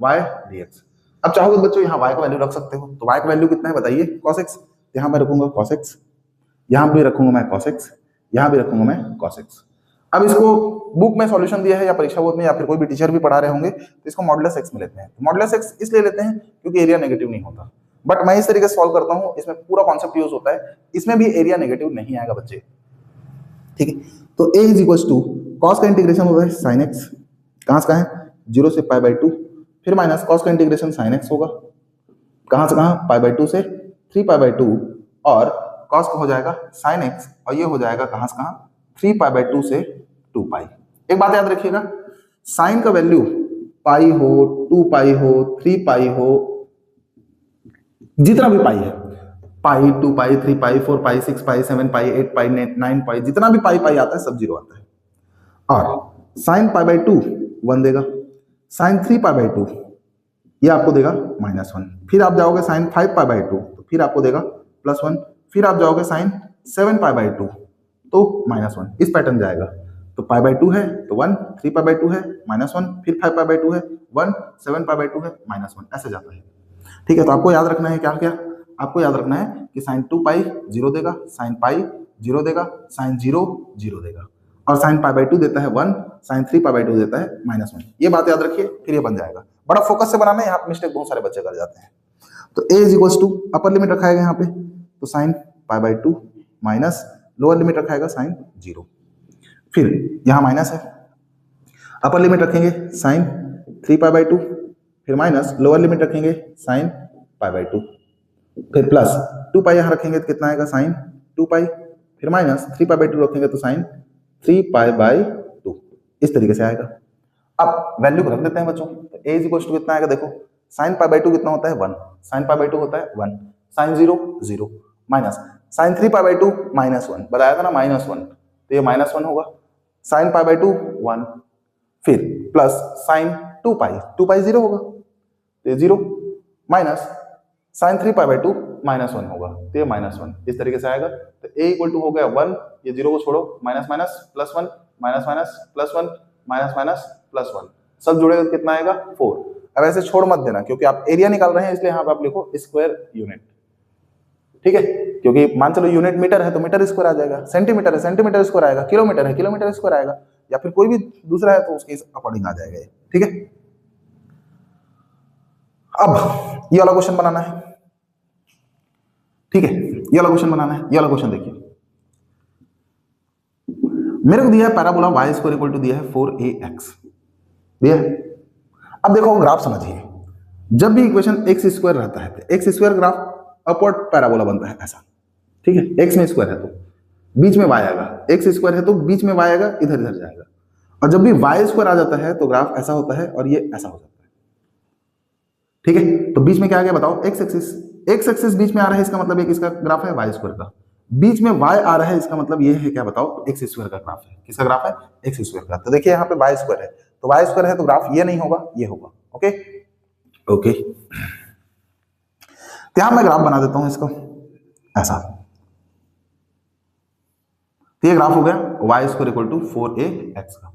y dx। अब चाहोगे बच्चों यहाँ y का वैल्यू रख सकते हो, तो y का वैल्यू कितना है बताइए, cos x, यहाँ मैं रखूंगा cos x, यहाँ भी रखूंगा मैं cos x, यहाँ भी रखूंगा मैं cos x। अब इसको बुक में सॉल्यूशन दिया है या परीक्षा बोर्ड में या फिर कोई भी टीचर भी पढ़ा रहे होंगे तो इसको मॉडुलस x में लेते हैं। मॉडुलस x इसलिए लेते हैं क्योंकि एरिया नेगेटिव नहीं होता, बट मैं इस तरीके से सॉल्व करता हूँ, इसमें पूरा कॉन्सेप्ट यूज होता है, इसमें भी एरिया नेगेटिव नहीं आएगा बच्चे, ठीक है। तो a is equal to cos का इंटीग्रेशन होता है sin x, कहाँ से कहाँ है 0 से π/2, फिर माइनस कॉस का इंटीग्रेशन sin x होगा, कहाँ से कहाँ π/2 से 3π/2, और कॉस का हो जाएगा sin x, और ये हो जाएगा कहाँ से कहाँ 3π/2 से 2π। एक बात याद रखिएगा, साइन का वैल्यू पाई हो, 2π हो, 3π हो, जितना भी पाई है, पाई, 2π, 3π, 4π, 6π, 7π, 8π, 9π, जितना भी पाई आता है सब जीरो आता है। और साइन π/2 1 देगा, साइन 3π/2 ये आपको देगा -1, फिर आप जाओगे साइन 5π/2 तो फिर आपको देगा +1, फिर आप जाओगे साइन 7π/2 तो -1, इस पैटर्न जाएगा। तो π/2 है तो 1, 3π/2 है -1, फिर 5π/2 है 1, 7π/2 है -1, ऐसे जाता है, ठीक है। तो आपको याद रखना है क्या क्या, आपको याद रखना है कि साइन 2π 0 देगा, साइन पाई 0 देगा, साइन 0 0 देगा, और साइन π/2 देता है 1, साइन 3π/2 देता है -1। ये बात याद रखिए, फिर ये बन जाएगा। बड़ा फोकस से बनाना है, यहाँ पे मिस्टेक बहुत सारे बच्चे कर जाते हैं। तो a is equal to upper limit रखाएगा यहाँ पे, तो साइन π/2 माइनस लोअर लिमिट रखाएगा साइन 0, फिर यहाँ माइनस है, अपर लिमिट रखेंगे साइन 3π/2, फिर माइनस लोअर लिमिट रखेंगे साइन π/2, फिर प्लस 2π यहाँ रखेंगे तो कितना आएगा साइन 2π, फिर माइनस 3π/2 रखेंगे तो साइन 3π/2, इस तरीके से आएगा। अब वैल्यू को रख देते हैं बच्चों, तो a इज इक्वल टू कितना आएगा, देखो साइन π/2 कितना होता है 1, साइन π/2 होता है 1, साइन 0 0, माइनस साइन 3π/2 -1, बताया था ना -1, तो ये -1 होगा, साइन π/2 1, फिर प्लस साइन 2π 0 होगा तो ये 0, माइनस साइन 3π/2 -1 होगा तो ये -1, इस तरीके से आएगा। तो a इक्वल टू हो गया 1, ये 0 को छोड़ो, minus minus +1, minus minus +1, minus minus +1, सब जुड़ेगा तो कितना आएगा 4। अब ऐसे छोड़ मत देना क्योंकि आप एरिया निकाल रहे हैं, इसलिए यहाँ पे आप लिखो स्क्वायर यूनिट, ठीक है, क्योंकि मान चलो यूनिट मीटर है तो मीटर स्क्वायर आ जाएगा, सेंटीमीटर है सेंटीमीटर स्क्वायर आएगा, किलोमीटर है किलोमीटर स्क्वायर आएगा, या फिर कोई भी दूसरा है तो उसके अकॉर्डिंग आ जाएगा, ठीक है। अब ये वाला क्वेश्चन बनाना है, ठीक है, ये वाला क्वेश्चन बनाना है। ये वाला क्वेश्चन देखिए, मेरे को दिया है पैराबोला y² इक्वल टू दिया है 4ax, दिया है। अब देखो ग्राफ समझिए, जब भी इक्वेशन x² रहता है तो x² ग्राफ अपवर्ड पैराबोला बनता है ऐसा, ठीक है, x में स्क्वायर है तो बीच में y आएगा, x² है तो बीच में y आएगा, इधर इधर जाएगा, और जब भी y² आ जाता है तो ग्राफ ऐसा होता है और ये ऐसा हो जाता है, ठीक है। तो बीच में क्या आ गया बताओ, x एक्सिस बीच में आ रहा है, इसका मतलब एक इसका ग्राफ है y² का, बीच में y आ रहा है, इसका मतलब ये है क्या बताओ, x² का ग्राफ है। किसका ग्राफ है, x² का। तो देखिए यहाँ पे y² है, तो y² है तो ग्राफ ये नहीं होगा, ये होगा, ओके ओके। तो यहां मैं ग्राफ बना देता हूं इसको ऐसा, तो ये ग्राफ हो गया y² इक्वल टू 4ax का।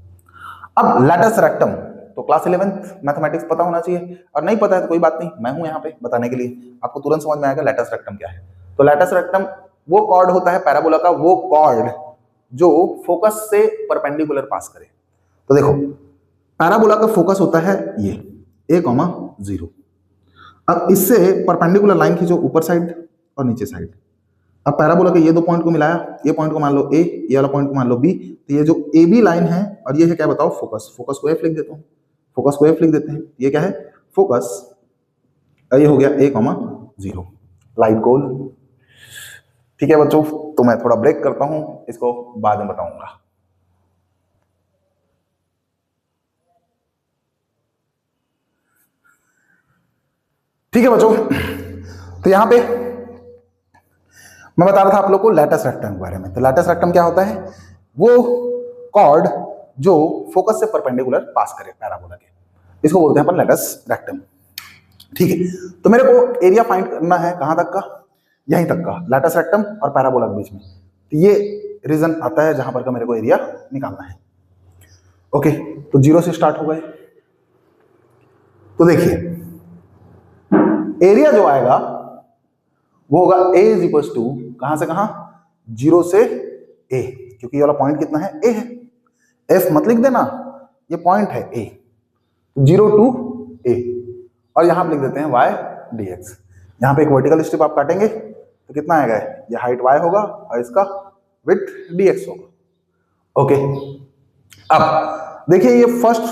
अब लैटिस रेक्टम, तो क्लास 11th मैथमेटिक्स पता होना चाहिए, और नहीं पता है तो कोई बात नहीं, मैं हूं यहाँ पे बताने के लिए, आपको तुरंत समझ में आएगा लैटिस रेक्टम क्या है। तो लैटिस रेक्टम वो कॉर्ड होता है पैराबोला का, वो कॉर्ड जो फोकस से परपेंडिकुलर पास करे। तो देखो पैराबोला का फोकस होता है ये a,0। अब इससे परपेंडिकुलर लाइन खींचो ऊपर साइड और नीचे साइड। अब पैराबोला के ये दो पॉइंट को मिलाया, ये पॉइंट को मान लो a, ये वाला पॉइंट को मान लो b, तो ये जो ए बी लाइन है और ये है क्या बताओ फोकस, फोकस को f लिख देता हूँ, फोकस को f लिख देते हैं, ये क्या है फोकस, ये हो गया a,0 लाइट गोल। ठीक है बच्चों, तो मैं थोड़ा ब्रेक करता हूं, इसको बाद में बताऊंगा। ठीक है बच्चों, तो यहां पे मैं बता रहा था आप लोग को लैटिस रेक्टम के बारे में। तो लैटिस रेक्टम क्या होता है, वो कॉर्ड जो फोकस से परपेंडिकुलर पास करे पैराबोला के, इसको बोलते हैं अपन लैटिस रेक्टम। ठीक है, तो मेरे को एरिया फाइंड करना है कहां तक का, यहीं तक का, लैटिस रेक्टम और पैराबोला के बीच में। तो ये रीजन आता है जहां पर का मेरे को एरिया निकालना है। ओके, तो 0 से स्टार्ट हो गए। तो देखिए एरिया जो आएगा वो होगा a इज इक्वल टू कहां से कहां, 0 से a, क्योंकि ये वाला पॉइंट कितना है, a है। f मत लिख देना, ये पॉइंट है a, 0 टू a, और यहां पे लिख देते हैं y dx। यहां पे एक वर्टिकल स्ट्रिप आप काटेंगे तो कितना आएगा, ये हाइट y होगा और इसका विड्थ dx होगा। ओके, अब देखिए ये फर्स्ट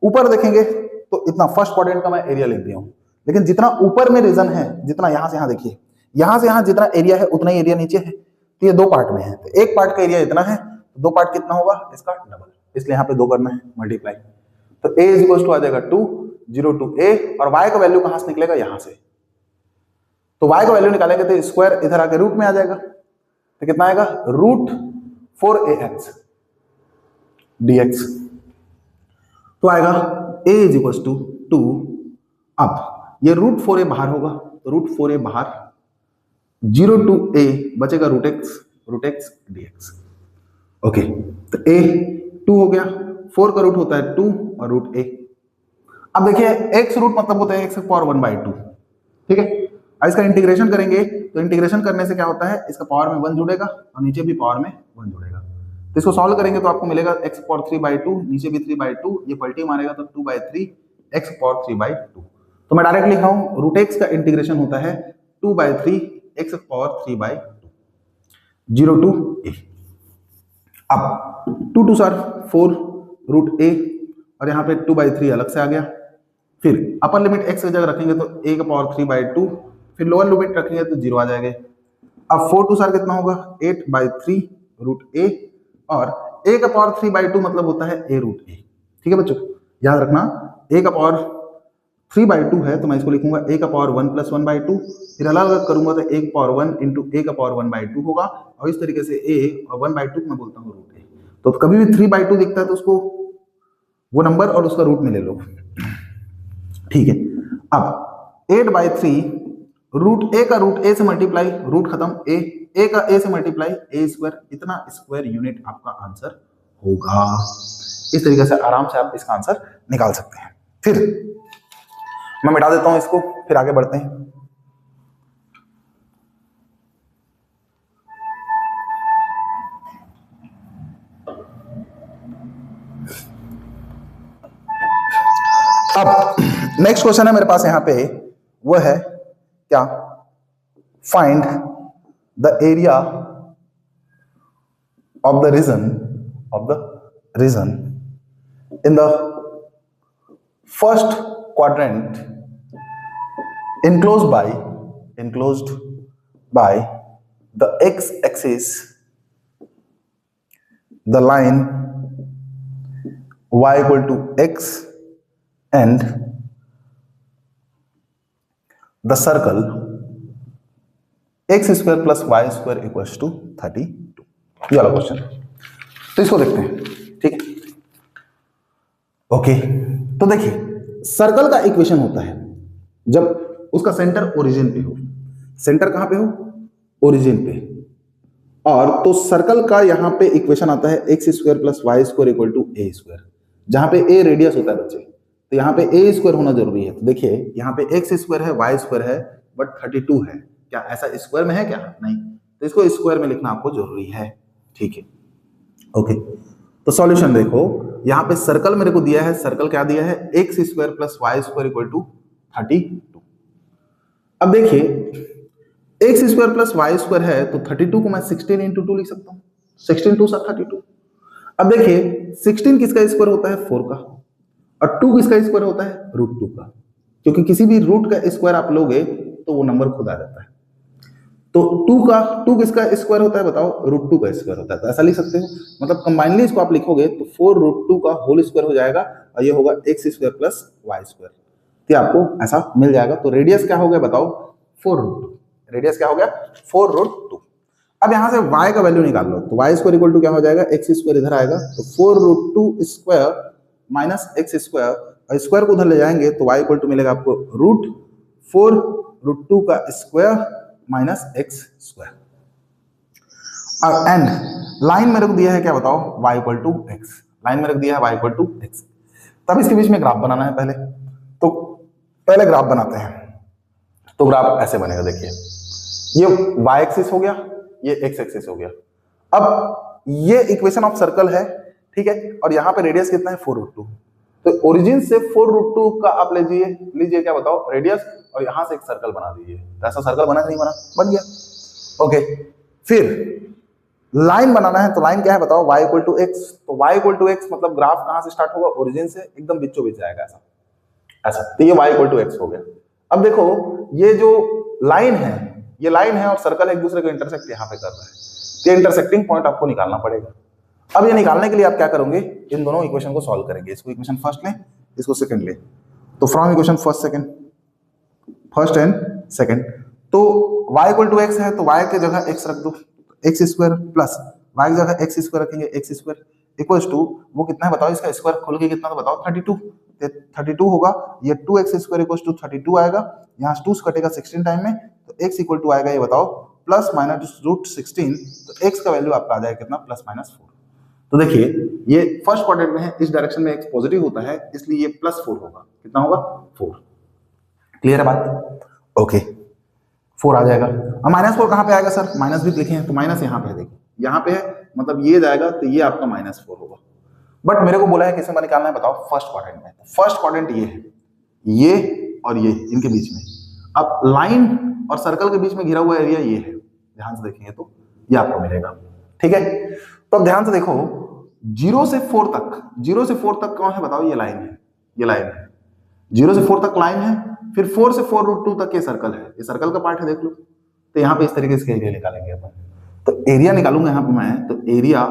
ऊपर देखेंगे तो इतना फर्स्ट क्वाड्रेंट का मैं एरिया लिख दिया हूं, लेकिन जितना ऊपर में रीजन है, जितना यहां से यहां देखिए, यहां से यहां जितना एरिया है उतना ही एरिया नीचे है, तो ये दो पार्ट में है, तो एक पार्ट का एरिया इतना है, तो दो पार्ट कितना होगा, इसका डबल, इसलिए यहां पे दो करना है मल्टीप्लाई। तो a इज इक्वल टू आ जाएगा 2, 0 टू a, और y का वैल्यू कहां से निकलेगा, यहां से, तो y का वैल्यू निकालेंगे तो स्क्वायर इधर आके रूट में आ जाएगा, तो कितना आएगा, रूट 4ax dx, तो आएगा a इज इक्वल टू 2। अब ये रूट 4a बाहर होगा, तो रूट 4a बाहर, 0 टू a बचेगा रूट x dx। ओके, तो a 2 हो गया, 4 का रूट होता है 2 और रूट a। अब देखिए x रूट मतलब होता है x पावर 1/2, ठीक है। अब इसका इंटीग्रेशन करेंगे तो इंटीग्रेशन करने से क्या होता है, इसका पावर में 1 जुड़ेगा और नीचे भी पावर में 1 जुड़ेगा, तो इसको सॉल्व करेंगे तो आपको मिलेगा x पावर 3/2, नीचे भी 3/2, ये पलटी मारेगा तो 2/3 x पावर 3/2। तो मैं डायरेक्ट लिख रहा हूं रूट x का इंटीग्रेशन होता है 2/3 x पावर 3/2, 0 टू a। अब 2 2 सर 4 रूट a, और यहाँ पे 2/3 अलग से आ गया, फिर अपर लिमिट x की जगह रखेंगे तो a का पावर 3/2, फिर लोअर लिमिट रखेंगे तो 0 आ जाएगा। अब 4 2 सर कितना होगा, 8/3 रूट a, और a का पावर 3/2 मतलब होता है a रूट a, ठीक है बच्चों, याद रखना a का पावर 3/2 है, तो मैं इसको लिखूंगा a का पावर 1 + 1/2, फिर अलग अलग करूंगा तो a का पावर 1 इंटू a का पावर 1/2 होगा, और इस तरीके से a और 1/2 मैं बोलता हूँ रूट a। तो कभी भी 3/2 दिखता है तो उसको वो नंबर और उसका रूट में ले लो, ठीक है। अब 8/3 रूट a का रूट a से मल्टीप्लाई, रूट खत्म, a का a से मल्टीप्लाई a स्क्वायर, इतना स्क्वायर यूनिट आपका आंसर होगा। इस तरीके से आराम से आप इसका आंसर निकाल सकते हैं। फिर मैं मिटा देता हूं इसको, फिर आगे बढ़ते हैं। अब नेक्स्ट क्वेश्चन है मेरे पास यहाँ पे, वो है क्या, find the area of the region in the first quadrant enclosed by the x-axis, the line y equal to x, and the circle x square plus y square equals to 32। ये वाला question, तो इसको देखते हैं, ठीक है। Okay, तो देखिए सर्कल का इक्वेशन होता है जब उसका सेंटर ओरिजिन पे हो, सेंटर कहां पे हो, ओरिजिन पे, और तो सर्कल का यहां पे इक्वेशन आता है x square plus y square equal to a square, जहां पे ए रेडियस होता है बच्चे, तो यहाँ पे ए स्क्वायर होना जरूरी है। तो देखिए यहाँ पे एक्स स्क्वायर है, वाई स्क्वायर है, बट 32 है, क्या ऐसा स्क्वायर में है क्या, नहीं, तो इसको स्क्वायर में लिखना आपको जरूरी है, ठीक है। ओके, तो सॉल्यूशन देखो, यहाँ पे सर्कल मेरे को दिया है, सर्कल क्या दिया है, x square plus y square equal to 32। अब देखिए x square plus y square है, तो 32 को मैं 16 इंटू 2 लिख सकता हूँ, 16 2 32। अब देखिए 16 किसका स्क्वायर होता है, 4 का, और 2 किसका स्क्वायर होता है, रूट 2 का, क्योंकि किसी भी रूट का स्क्वायर आप लोगे तो वो नंबर खुद आ जाता है। तो 2 किसका स्क्वायर होता है बताओ, रूट 2 का स्क्वायर होता है, तो ऐसा लिख सकते हो, मतलब कंबाइनली इसको आप लिखोगे तो 4 रूट 2 का होल स्क्वायर हो जाएगा, और ये होगा x square plus y square, तो आपको ऐसा मिल जाएगा। तो रेडियस क्या हो गया बताओ, 4 रूट 2, रेडियस क्या हो गया, 4 रूट 2। अब यहां से y का वैल्यू निकाल लो, तो y स्क्वायर इक्वल टू क्या हो जाएगा, एक्स स्क्वायर इधर आएगा, तो 4 root 2 square minus x square, और स्क्वायर को उधर ले जाएंगे तो y इक्वल टू मिलेगा आपको रूट 4 रूट 2 का स्क्वायर माइनस एक्स स्क्वायर। और एंड लाइन मेरे को दिया है क्या बताओ, y equal to x, line मेरे को दिया है y इक्वल टू एक्स। तब इसके बीच में ग्राफ बनाना है पहले, तो पहले ग्राफ बनाते हैं। तो ग्राफ ऐसे बनेगा, देखिए ये y एक्सिस हो गया, ये x एक्सिस हो गया। अब ये इक्वेशन ऑफ सर्कल है, ठीक है, और यहाँ पे रेडियस कितना है 4√2। तो ओरिजिन से 4√2 का आप लीजिए क्या बताओ रेडियस, और यहाँ से एक सर्कल बना दीजिए। तो ऐसा सर्कल बना नहीं बना, बन गया। ओके, फिर लाइन बनाना है, तो लाइन क्या है बताओ, y इक्वल टू एक्स। तो y इक्वल टू एक्स मतलब ग्राफ कहाँ से स्टार्ट होगा, ओरिजिन से एकदम बीचों बीच जाएगा ऐसा ऐसा। तो ये y इक्वल टू एक्स हो गया। अब देखो ये जो लाइन है, ये लाइन है और सर्कल एक दूसरे को इंटरसेक्ट यहाँ पे कर रहा है, तो इंटरसेक्टिंग पॉइंट आपको निकालना पड़ेगा। अब ये निकालने के लिए आप क्या करोगे, इन दोनों इक्वेशन को सॉल्व करेंगे। इसको इक्वेशन फर्स्ट लें, इसको सेकंड लें। तो from equation first and second, तो y इक्वल टू एक्स है, तो y के जगह x रख दो, एक्स स्क्वायर प्लस y की जगह एक्स स्क्वायर रखेंगे, एक्स स्क्वायर इक्वल्स टू वो कितना है बताओ, इसका स्क्वायर खोल के कितना तो बताओ 32। 32 होगा, ये 2x स्क्वायर इक्वल्स टू 32 आएगा, यहाँ 2 से कटेगा 16 टाइम में, तो x इक्वल टू आएगा ये बताओ प्लस माइनस रूट 16। तो x का वैल्यू आपका आ जाएगा कितना, प्लस माइनस 4। तो देखिए ये फर्स्ट क्वाड्रेंट में है, इस डायरेक्शन में x पॉजिटिव होता है, इसलिए ये प्लस 4 होगा। कितना होगा 4। क्लियर है बात? ओके, 4 आ जाएगा। अब माइनस 4 कहाँ पे आएगा सर, माइनस भी लिखे हैं तो माइनस यहाँ पे है, देखिए यहाँ पे है, मतलब ये जाएगा तो ये आपका -4 होगा। बट मेरे को बोला है किसे में निकालना है बताओ, फर्स्ट क्वाड्रेंट में। फर्स्ट क्वाड्रेंट ये है, ये और ये इनके बीच में। अब लाइन और सर्कल के बीच में घिरा हुआ एरिया ये है, ध्यान से देखेंगे तो ये आपको मिलेगा। ठीक है, तो अब ध्यान से देखो 0 से 4 तक, 0 से 4 तक कौन है बताओ, ये लाइन है, ये लाइन है, 0 से 4 तक लाइन है, फिर 4 से 4√2 तक ये सर्कल है, ये सर्कल का पार्ट है, देख लो। तो यहाँ पे इस तरीके से एरिया निकालेंगे अपन। तो एरिया निकालूंगा यहाँ पे मैं, तो area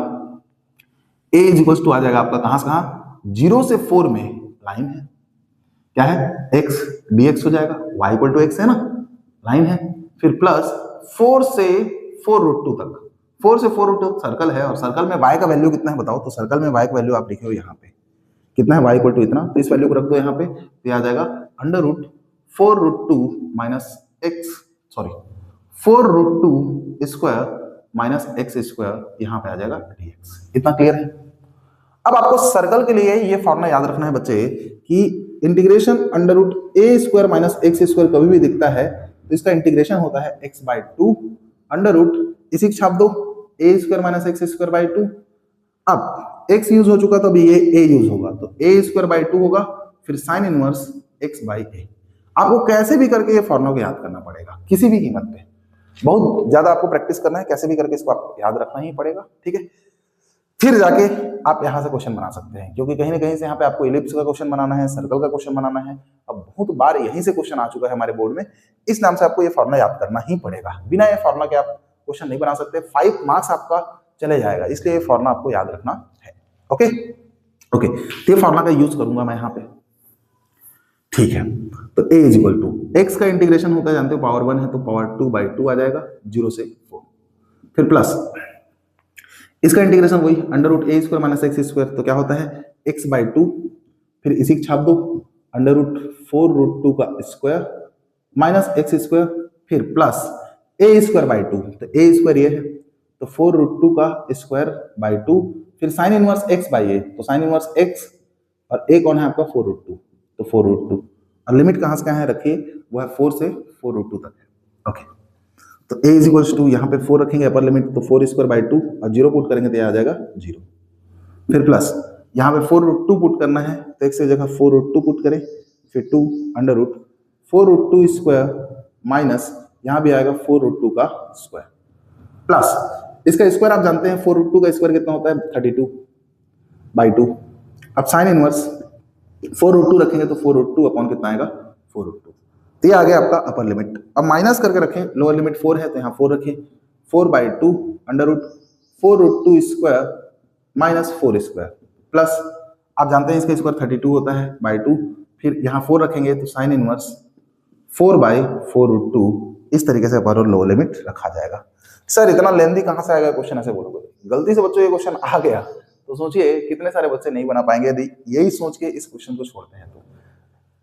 A is equal to आ जाएगा आपका कहां से कहां, 0 से 4 में लाइन है, क्या है x dx हो जाएगा, y इक्वल टू x है ना, लाइन है, फिर प्लस 4 से 4√2 तक, 4 से 4√2 सर्कल है, और सर्कल में y का वैल्यू कितना है बताओ। तो सर्कल में y का वैल्यू आप लिखे हो यहाँ पे, कितना है y इक्वल टू इतना, तो इस वैल्यू को रख दो यहाँ पे, तो आ जाएगा √4√2 minus x, sorry 4√2 square minus x square, यहाँ पे आ जाएगा dx। इतना क्लियर है? अब आपको सर्कल के लिए ये फॉर्मूला याद रखना है बच्चे कि integration √a square minus x square कभी भी दिखता है तो इसका इंटीग्रेशन होता है x/2 √ इसी छाप दो a square minus x square by 2। अब x यूज हो चुका तो अभी ये a यूज होगा, तो a स्क्वायर बाई 2 होगा, फिर साइन इनवर्स x/a। आपको कैसे भी करके ये फॉर्मूला को याद करना पड़ेगा, किसी भी कीमत पे, बहुत ज्यादा आपको प्रैक्टिस करना है, कैसे भी करके इसको आपको याद रखना ही पड़ेगा। ठीक है, फिर जाके आप यहां से क्वेश्चन बना सकते हैं, क्योंकि कहीं ना कहीं से यहाँ पे आपको इलिप्स का क्वेश्चन बनाना है, सर्कल का क्वेश्चन बनाना है। अब बहुत बार यहीं से क्वेश्चन आ चुका है हमारे बोर्ड में, इस नाम से आपको ये फॉर्मूला याद करना ही पड़ेगा। बिना ये फॉर्मूला के आप क्वेश्चन नहीं बना सकते, 5 मार्क्स आपका चले जाएगा, इसलिए ये फॉर्मूला आपको याद रखना है। ओके ओके, तो ये फॉर्मूला का यूज करूंगा मैं यहाँ पे। ठीक है, तो a is equal to x का इंटीग्रेशन होता है जानते हो, पावर 1 है तो पावर 2/2 आ जाएगा 0 से 4, फिर प्लस इसका इंटीग्रेशन वही √a square minus x square, तो क्या होता है x/2, फिर इसी की छाप दो √4√2 का स्क्वायर माइनस एक्स स्क्वायर, फिर प्लस a स्क्वायर बाई 2, तो a स्क्वायर ये है तो 4√2 का स्क्वायर बाई 2, फिर साइन इनवर्स x/a, तो साइन इनवर्स x और a कौन है आपका 4√2, तो 4√2, और लिमिट कहां से कहां है रखिए, वो है 4 से 4√2 तक है। ओके, तो a इज इक्वल्स टू यहाँ पे 4 रखेंगे अपर लिमिट, तो 4 स्क्वायर बाई 2 और 0 पुट करेंगे तो ये आ जाएगा 0, फिर प्लस यहाँ पे 4√2 पुट करना है, तो x की जगह 4√2 पुट करें, फिर 2 √4√2 स्क्वायर माइनस यहाँ भी आएगा 4√2 का स्क्वायर, प्लस इसका स्क्वायर आप जानते हैं 4√2 का स्क्वायर कितना होता है 32/2। अब साइन इनवर्स 4√2 रखेंगे तो 4√2 अपॉन कितना आएगा 4√2, तो ये आ गया आपका अपर लिमिट। अब माइनस करके रखें, लोअर लिमिट 4 है तो यहाँ 4 रखें, 4/2 √4√2 स्क्वायर माइनस 4 स्क्वायर, प्लस आप जानते हैं इसका स्क्वायर 32 होता है बाई 2, फिर यहाँ 4 रखेंगे तो साइन इनवर्स 4/4√2, इस तरीके से अपर और लोअर लिमिट रखा जाएगा। सर इतना लेंथी कहाँ से आएगा क्वेश्चन, ऐसे बोलोगे, गलती से बच्चों ये क्वेश्चन आ गया तो सोचिए कितने सारे बच्चे नहीं बना पाएंगे यदि यही सोच के इस क्वेश्चन को छोड़ते हैं तो।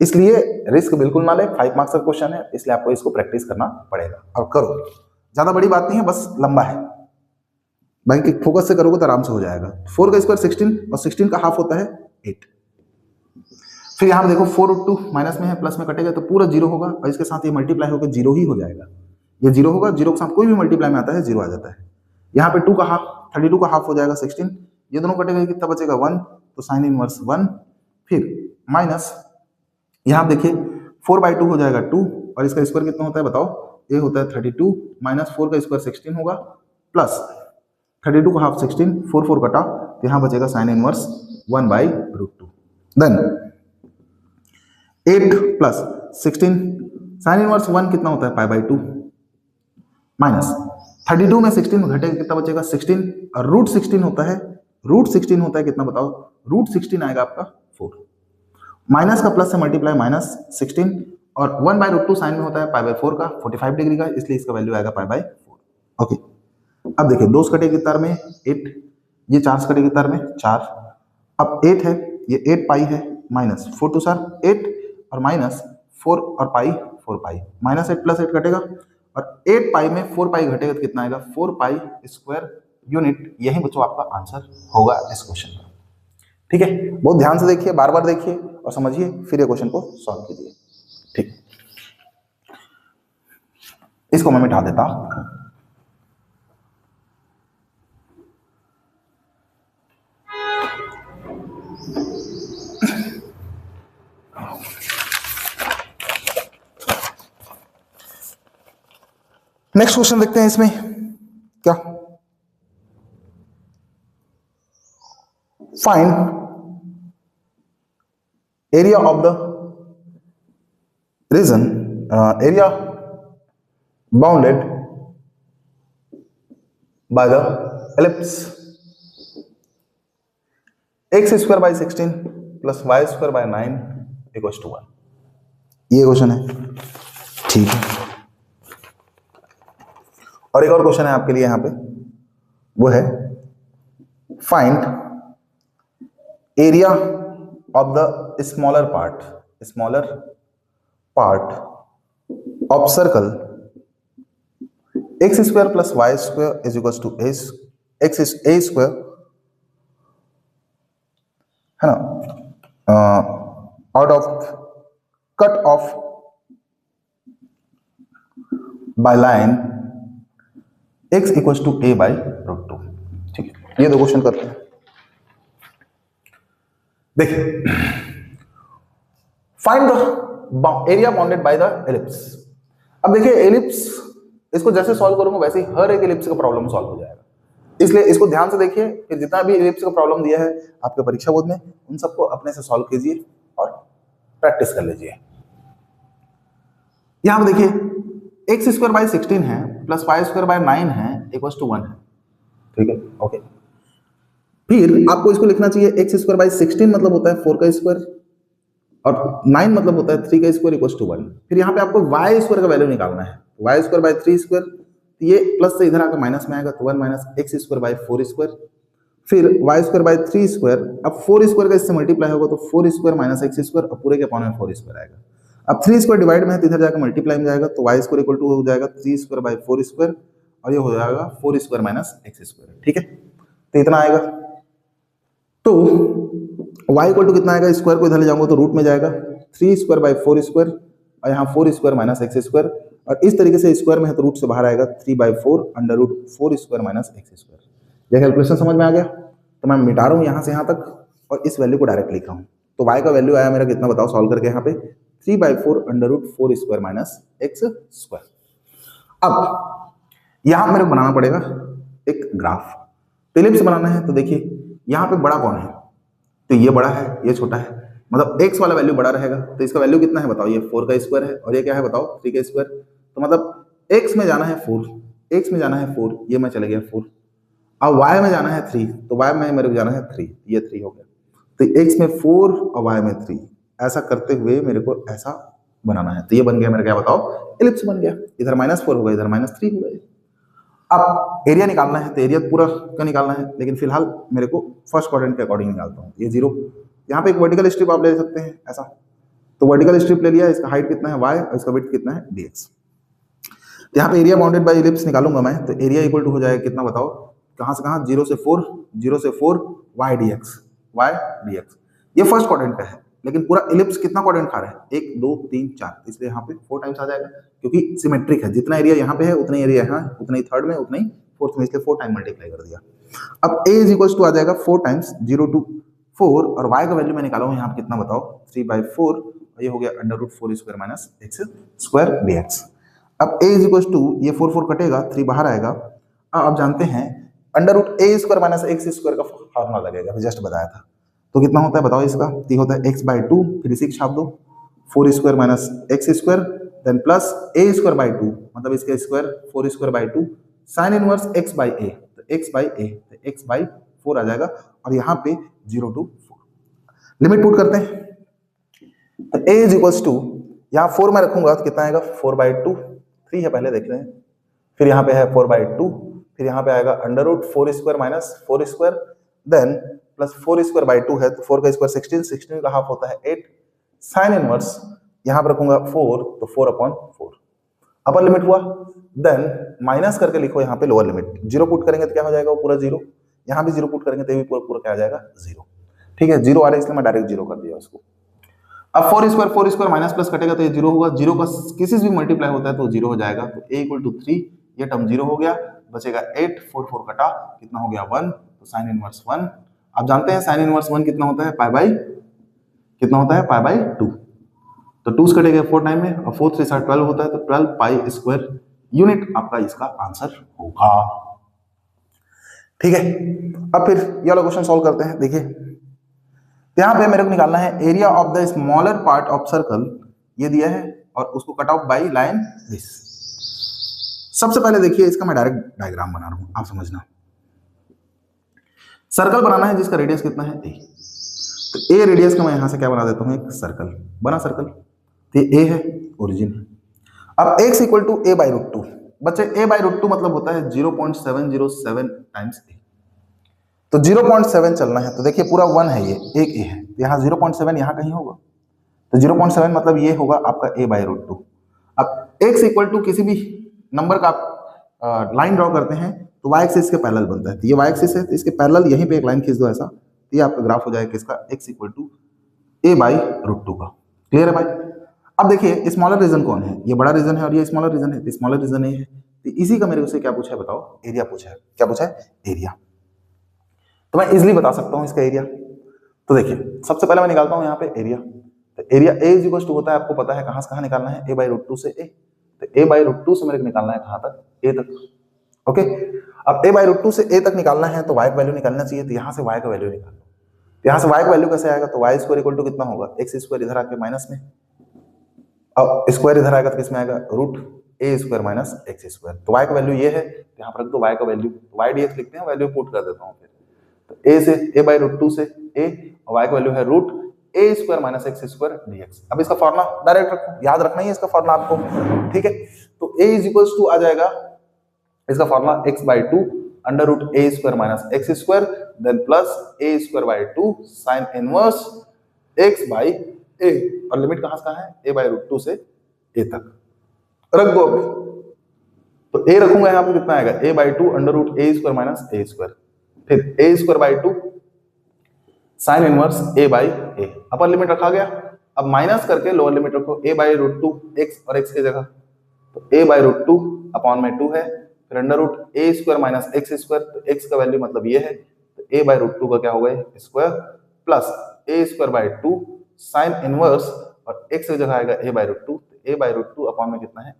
इसलिए रिस्क बिल्कुल ना ले, 5 मार्क्स का क्वेश्चन है, इसलिए आपको इसको प्रैक्टिस करना पड़ेगा और करो। ज्यादा बड़ी बात नहीं है, बस लंबा है, बाकी फोकस से करोगे तो आराम से हो जाएगा। 4 का स्क्वायर 16 और 16 का हाफ होता है 8। फिर यहाँ देखो 4√2 माइनस में है, प्लस में कटेगा तो पूरा 0 होगा, और इसके साथ ये मल्टीप्लाई होकर 0 ही हो जाएगा। ये 0 होगा, 0 के साथ कोई भी मल्टीप्लाई में आता है 0 आ जाता है। यहाँ पे 2 का हाफ 32 का हाफ हो जाएगा 16, ये दोनों कटेगा कितना बचेगा 1, तो साइन इनवर्स 1, फिर माइनस यहाँ देखिए 4/2 हो जाएगा 2, और इसका स्क्वायर कितना होता है बताओ, ये होता है 32 माइनस 4 का स्क्वायर 16 होगा, प्लस 32 का हाफ 16, 4 कटा, तो यहाँ बचेगा sine inverse 1/√2। Then 8 plus 16 sine inverse 1 कितना होता है π/2, माइनस 32 में 16 घटेगा कितना बचेगा 16, और √16 होता है, √16 होता है कितना बताओ, √16 आएगा आपका 4, माइनस का प्लस से मल्टीप्लाई माइनस 16, और 1/√2 साइन में होता है π/4 का 45 डिग्री का, इसलिए इसका वैल्यू आएगा π/4। ओके, अब देखिए 2 कटे की तार में 8, ये 4 कटे की तार में 4, अब 8 है, ये 8 पाई है, माइनस 4 2 8 और माइनस 4 और पाई 4 पाई, माइनस 8 प्लस 8 कटेगा, और 8 पाई में 4 पाई घटेगा तो कितना आएगा 4 पाई स्क्वायर यूनिट। यही बच्चों आपका आंसर होगा इस क्वेश्चन का। ठीक है, बहुत ध्यान से देखिए, बार बार देखिए और समझिए, फिर ये क्वेश्चन को सॉल्व कीजिए। ठीक, इसको मैं मिटा देता। नेक्स्ट क्वेश्चन देखते हैं इसमें क्या, find area of the region, area bounded by the ellipse x² / 16 plus y² / 9 = 1। ये क्वेश्चन है, ठीक है। और एक और क्वेश्चन है आपके लिए यहां पे, वो है find area of the smaller part of circle x² + y² = a² है ना, out of cut off by line x = a/√2। ठीक है, ये दो क्वेश्चन करते हैं। देखिए, find the area bounded by the ellipse. अब देखिए एलिप्स, इसको जैसे सॉल्व करूंगा वैसे ही हर एक एलिप्स का प्रॉब्लम सॉल्व हो जाएगा, इसलिए इसको ध्यान से देखिए। फिर जितना भी एलिप्स का प्रॉब्लम दिया है आपके परीक्षा बोर्ड में, उन सबको अपने से सॉल्व कीजिए और प्रैक्टिस कर लीजिए। यहां पर देखिए x² / 16 है प्लस y² / 9 है = 1 है। ठीक है, ओके। फिर आपको इसको लिखना चाहिए x² / 16 मतलब होता है 4 का स्क्वायर, और 9 मतलब होता है 3 का स्क्वायर = 1। फिर यहाँ पे आपको y² का वैल्यू निकालना है, y² / 3², तो ये प्लस से इधर आकर माइनस में आएगा, तो 1 - x² / 4²। फिर y² / 3², अब 4² का इससे मल्टीप्लाई होगा तो 4² - x², और पूरे के अपॉन में 4² आएगा। अब 3² डिवाइड में है तो इधर जाकर मल्टीप्लाई में जाएगा, तो y² = हो जाएगा 3² / 4², और ये हो जाएगा 4² - x²। ठीक है, तो इतना आएगा। तो y = कितना आएगा, स्क्वायर को इधर ले जाऊंगा तो रूट में जाएगा, 3² / 4², और यहाँ 4² - x², और इस तरीके से स्क्वायर में है तो रूट से बाहर आएगा 3/4 √4² - x²। ये कैलकुलेशन समझ में आ गया? तो मैं मिटा रहा हूँ यहाँ से यहाँ तक, और इस वैल्यू को डायरेक्ट लिख रहा हूँ। तो y का वैल्यू आया मेरा कितना बताओ सॉल्व करके, यहाँ पे 3/4 √4² - x²। अब यहाँ मेरे को बनाना पड़ेगा एक ग्राफ। तो एलिप्स बनाना है तो देखिए यहाँ पे बड़ा कौन है, तो ये बड़ा है, ये छोटा है, मतलब x वाला वैल्यू बड़ा रहेगा। तो इसका वैल्यू कितना है बताओ, ये 4 का स्क्वायर है, और ये क्या है बताओ 3 का स्क्वायर। तो मतलब x में जाना है 4, x में जाना है 4, ये मैं चले गया 4। अब y में जाना है 3, तो y में मेरे को जाना है 3, ये 3 हो गया। तो x में 4 और y में 3, ऐसा करते हुए मेरे को ऐसा बनाना है। तो ये बन गया मेरा क्या बताओ, एलिप्स बन गया। इधर -4 हो गया, इधर -3 हो गया। अब एरिया निकालना है तो एरिया पूरा का निकालना है, लेकिन फिलहाल मेरे को फर्स्ट क्वाड्रेंट के अकॉर्डिंग निकालता हूँ। ये 0, यहाँ पे एक वर्टिकल स्ट्रिप आप ले सकते हैं ऐसा, तो वर्टिकल स्ट्रिप ले लिया, इसका हाइट कितना है y और इसका विड्थ कितना है dx। तो यहाँ पे एरिया बाउंडेड बाय एलिप्स निकालूंगा मैं, तो एरिया इक्वल टू हो जाएगा कितना बताओ, कहाँ से कहाँ, 0 से 4 y dx, y dx। ये फर्स्ट क्वाड्रेंट का है, लेकिन पूरा इलिप्स कितना क्वाड्रेंट खा रहा है, 1 2 3 4, इसलिए यहाँ पे 4 टाइम्स आ जाएगा, क्योंकि सिमेट्रिक है, जितना एरिया यहाँ पे है उतना एरिया यहाँ, उतना ही थर्ड में, उतना ही फोर्थ में, इसलिए 4 टाइम मल्टीप्लाई कर दिया। अब a इज इक्वल टू आ जाएगा 4 टाइम्स 0 to 4, और y का वैल्यू मैं निकाला हूँ यहाँ पे कितना बताओ, 3/4, और ये हो गया √4 square minus x square dx। अब a इज इक्वल टू, ये 4 4 कटेगा, 3 बाहर आएगा। आप जानते हैं √a square minus x square का फॉर्मूला लगेगा, जस्ट बताया था, तो कितना होता है बताओ इसका, तो होता है x/2, फिर इसी छाप दो, 4 square minus x square, then plus a square by 2, मतलब इसका square 4 square by 2, sine inverse x by a, तो x बाई a, तो x बाई 4 आ जाएगा, और यहाँ पे 0 to 4 लिमिट पुट करते हैं, तो a इज इक्वल टू, यहाँ 4 में रखूंगा तो कितना आएगा, 4/2, 3 है पहले देख रहे हैं, फिर यहाँ पे है 4/2, फिर यहाँ पे आएगा √4 square minus 4 square, then plus 4 square by 2 है, तो 4 का स्क्वायर 16, 16 का हाफ होता है 8, साइन इनवर्स यहाँ पे रखूंगा 4, तो 4/4 अपर लिमिट हुआ, देन माइनस करके लिखो यहाँ पे लोअर लिमिट, 0 पुट करेंगे तो क्या हो जाएगा, वो पूरा 0, यहाँ भी 0 पुट करेंगे तो ये भी पूरा पूरा क्या आ जाएगा, 0। ठीक है, 0 आ रहा है इसलिए मैं डायरेक्ट 0 कर दिया उसको। अब 4 स्क्वायर माइनस प्लस कटेगा तो ये 0 होगा, 0 का किसी से भी मल्टीप्लाई होता है तो 0 हो जाएगा, तो a इक्वल टू 3, ये टर्म 0 हो गया, बचेगा 8, 4 4 कटा, कितना हो गया 1, तो साइन इनवर्स 1। आप जानते हैं साइन इनवर्स 1 कितना होता है, पाई बाई, कितना होता है, पाई बाई 2, तो 2 कटेगा 4 टाइम में, और 4 3 12 होता है, तो 12 पाई स्क्वायर यूनिट आपका इसका आंसर होगा। ठीक है, अब फिर ये वाला क्वेश्चन सॉल्व करते हैं। देखिए यहाँ पे मेरे को निकालना है area of the smaller part of circle, ये दिया है, और उसको cut off by line this. सबसे पहले देखिए इसका मैं डायरेक्ट डायग्राम बना रहा हूं, आप समझना। सर्कल बनाना है जिसका रेडियस कितना है, a, तो a रेडियस का मैं यहां से क्या बना देता हूं, एक सर्कल बना, सर्कल, तो ये a है, ओरिजिन है। अब x इक्वल टू a/√2, बच्चे a/√2 मतलब होता है 0.707 टाइम्स a, तो 0.7 चलना है, तो देखिए पूरा 1 है, ये एक a है, तो यहाँ 0.7 यहाँ कहीं होगा, तो 0.7 मतलब ये होगा आपका a/√2। अब x इक्वल टू किसी भी नंबर का आप लाइन ड्रॉ करते हैं तो y एक्सिस के पैरेलल बनता है, तो ये y एक्सिस है, तो इसके पैरेलल यहीं पे एक लाइन खींच दो ऐसा, तो ये आपका ग्राफ हो जाएगा किसका, x इक्वल टू a/√2 का। क्लियर है भाई? अब देखिए स्मॉलर रीजन कौन है, ये बड़ा रीजन है और ये स्मॉलर रीजन है, तो स्मॉलर रीजन ये है, तो इसी का मेरे से क्या पूछा है बताओ, एरिया पूछा है। क्या पूछा है? एरिया। तो मैं इजिली बता सकता हूँ इसका एरिया। तो देखिए सबसे पहले मैं निकालता हूँ यहाँ पे एरिया, तो area a is equal to होता है, आपको पता है कहाँ से कहाँ निकालना है, a/√2 से a, तो a/√2 से मेरे को निकालना है कहाँ तक, a तक। ओके, अब a/√2 से a तक निकालना है तो y का वैल्यू निकालना चाहिए, तो यहाँ से y का वैल्यू निकाल लो, तो यहाँ से y का वैल्यू कैसे आएगा, तो y स्क्वायर इक्वल टू कितना होगा, x स्क्वायर इधर आके माइनस में, अब स्क्वायर इधर आएगा तो किसमें आएगा, √a square minus x square, तो y का वैल्यू ये है, तो यहाँ पर रख दो y का वैल्यू, तो y dx लिखते हैं, वैल्यू पुट कर देता हूँ फिर, तो a से a/√2 से a, और y का वैल्यू है √a square minus x square dx। अब इसका फॉर्मूला डायरेक्ट रखो, याद रखना ही है इसका फॉर्मूला आपको, ठीक है। तो a इज इक्वल टू आ जाएगा इसका formula x/2 √a square minus x square, then plus a square by 2 sine inverse x by a, और लिमिट कहां से कहां है, a/√2 से a तक रख दो। तो a रखूंगा यहाँ पे कितना आएगा, a/2 √a square minus a square, फिर a square by 2 sine inverse a by a, upper limit रखा गया। अब माइनस करके लोअर लिमिट रखो, a/√2 x और x की जगह, तो a/√2 अपॉन में 2 है, फिर √a square minus x square, तो x का वैल्यू मतलब ये है, तो a/√2 का क्या होगा square plus a square by 2 sine inverse, और x की जगह आएगा a/√2, तो a/√2 अपॉन में कितना है,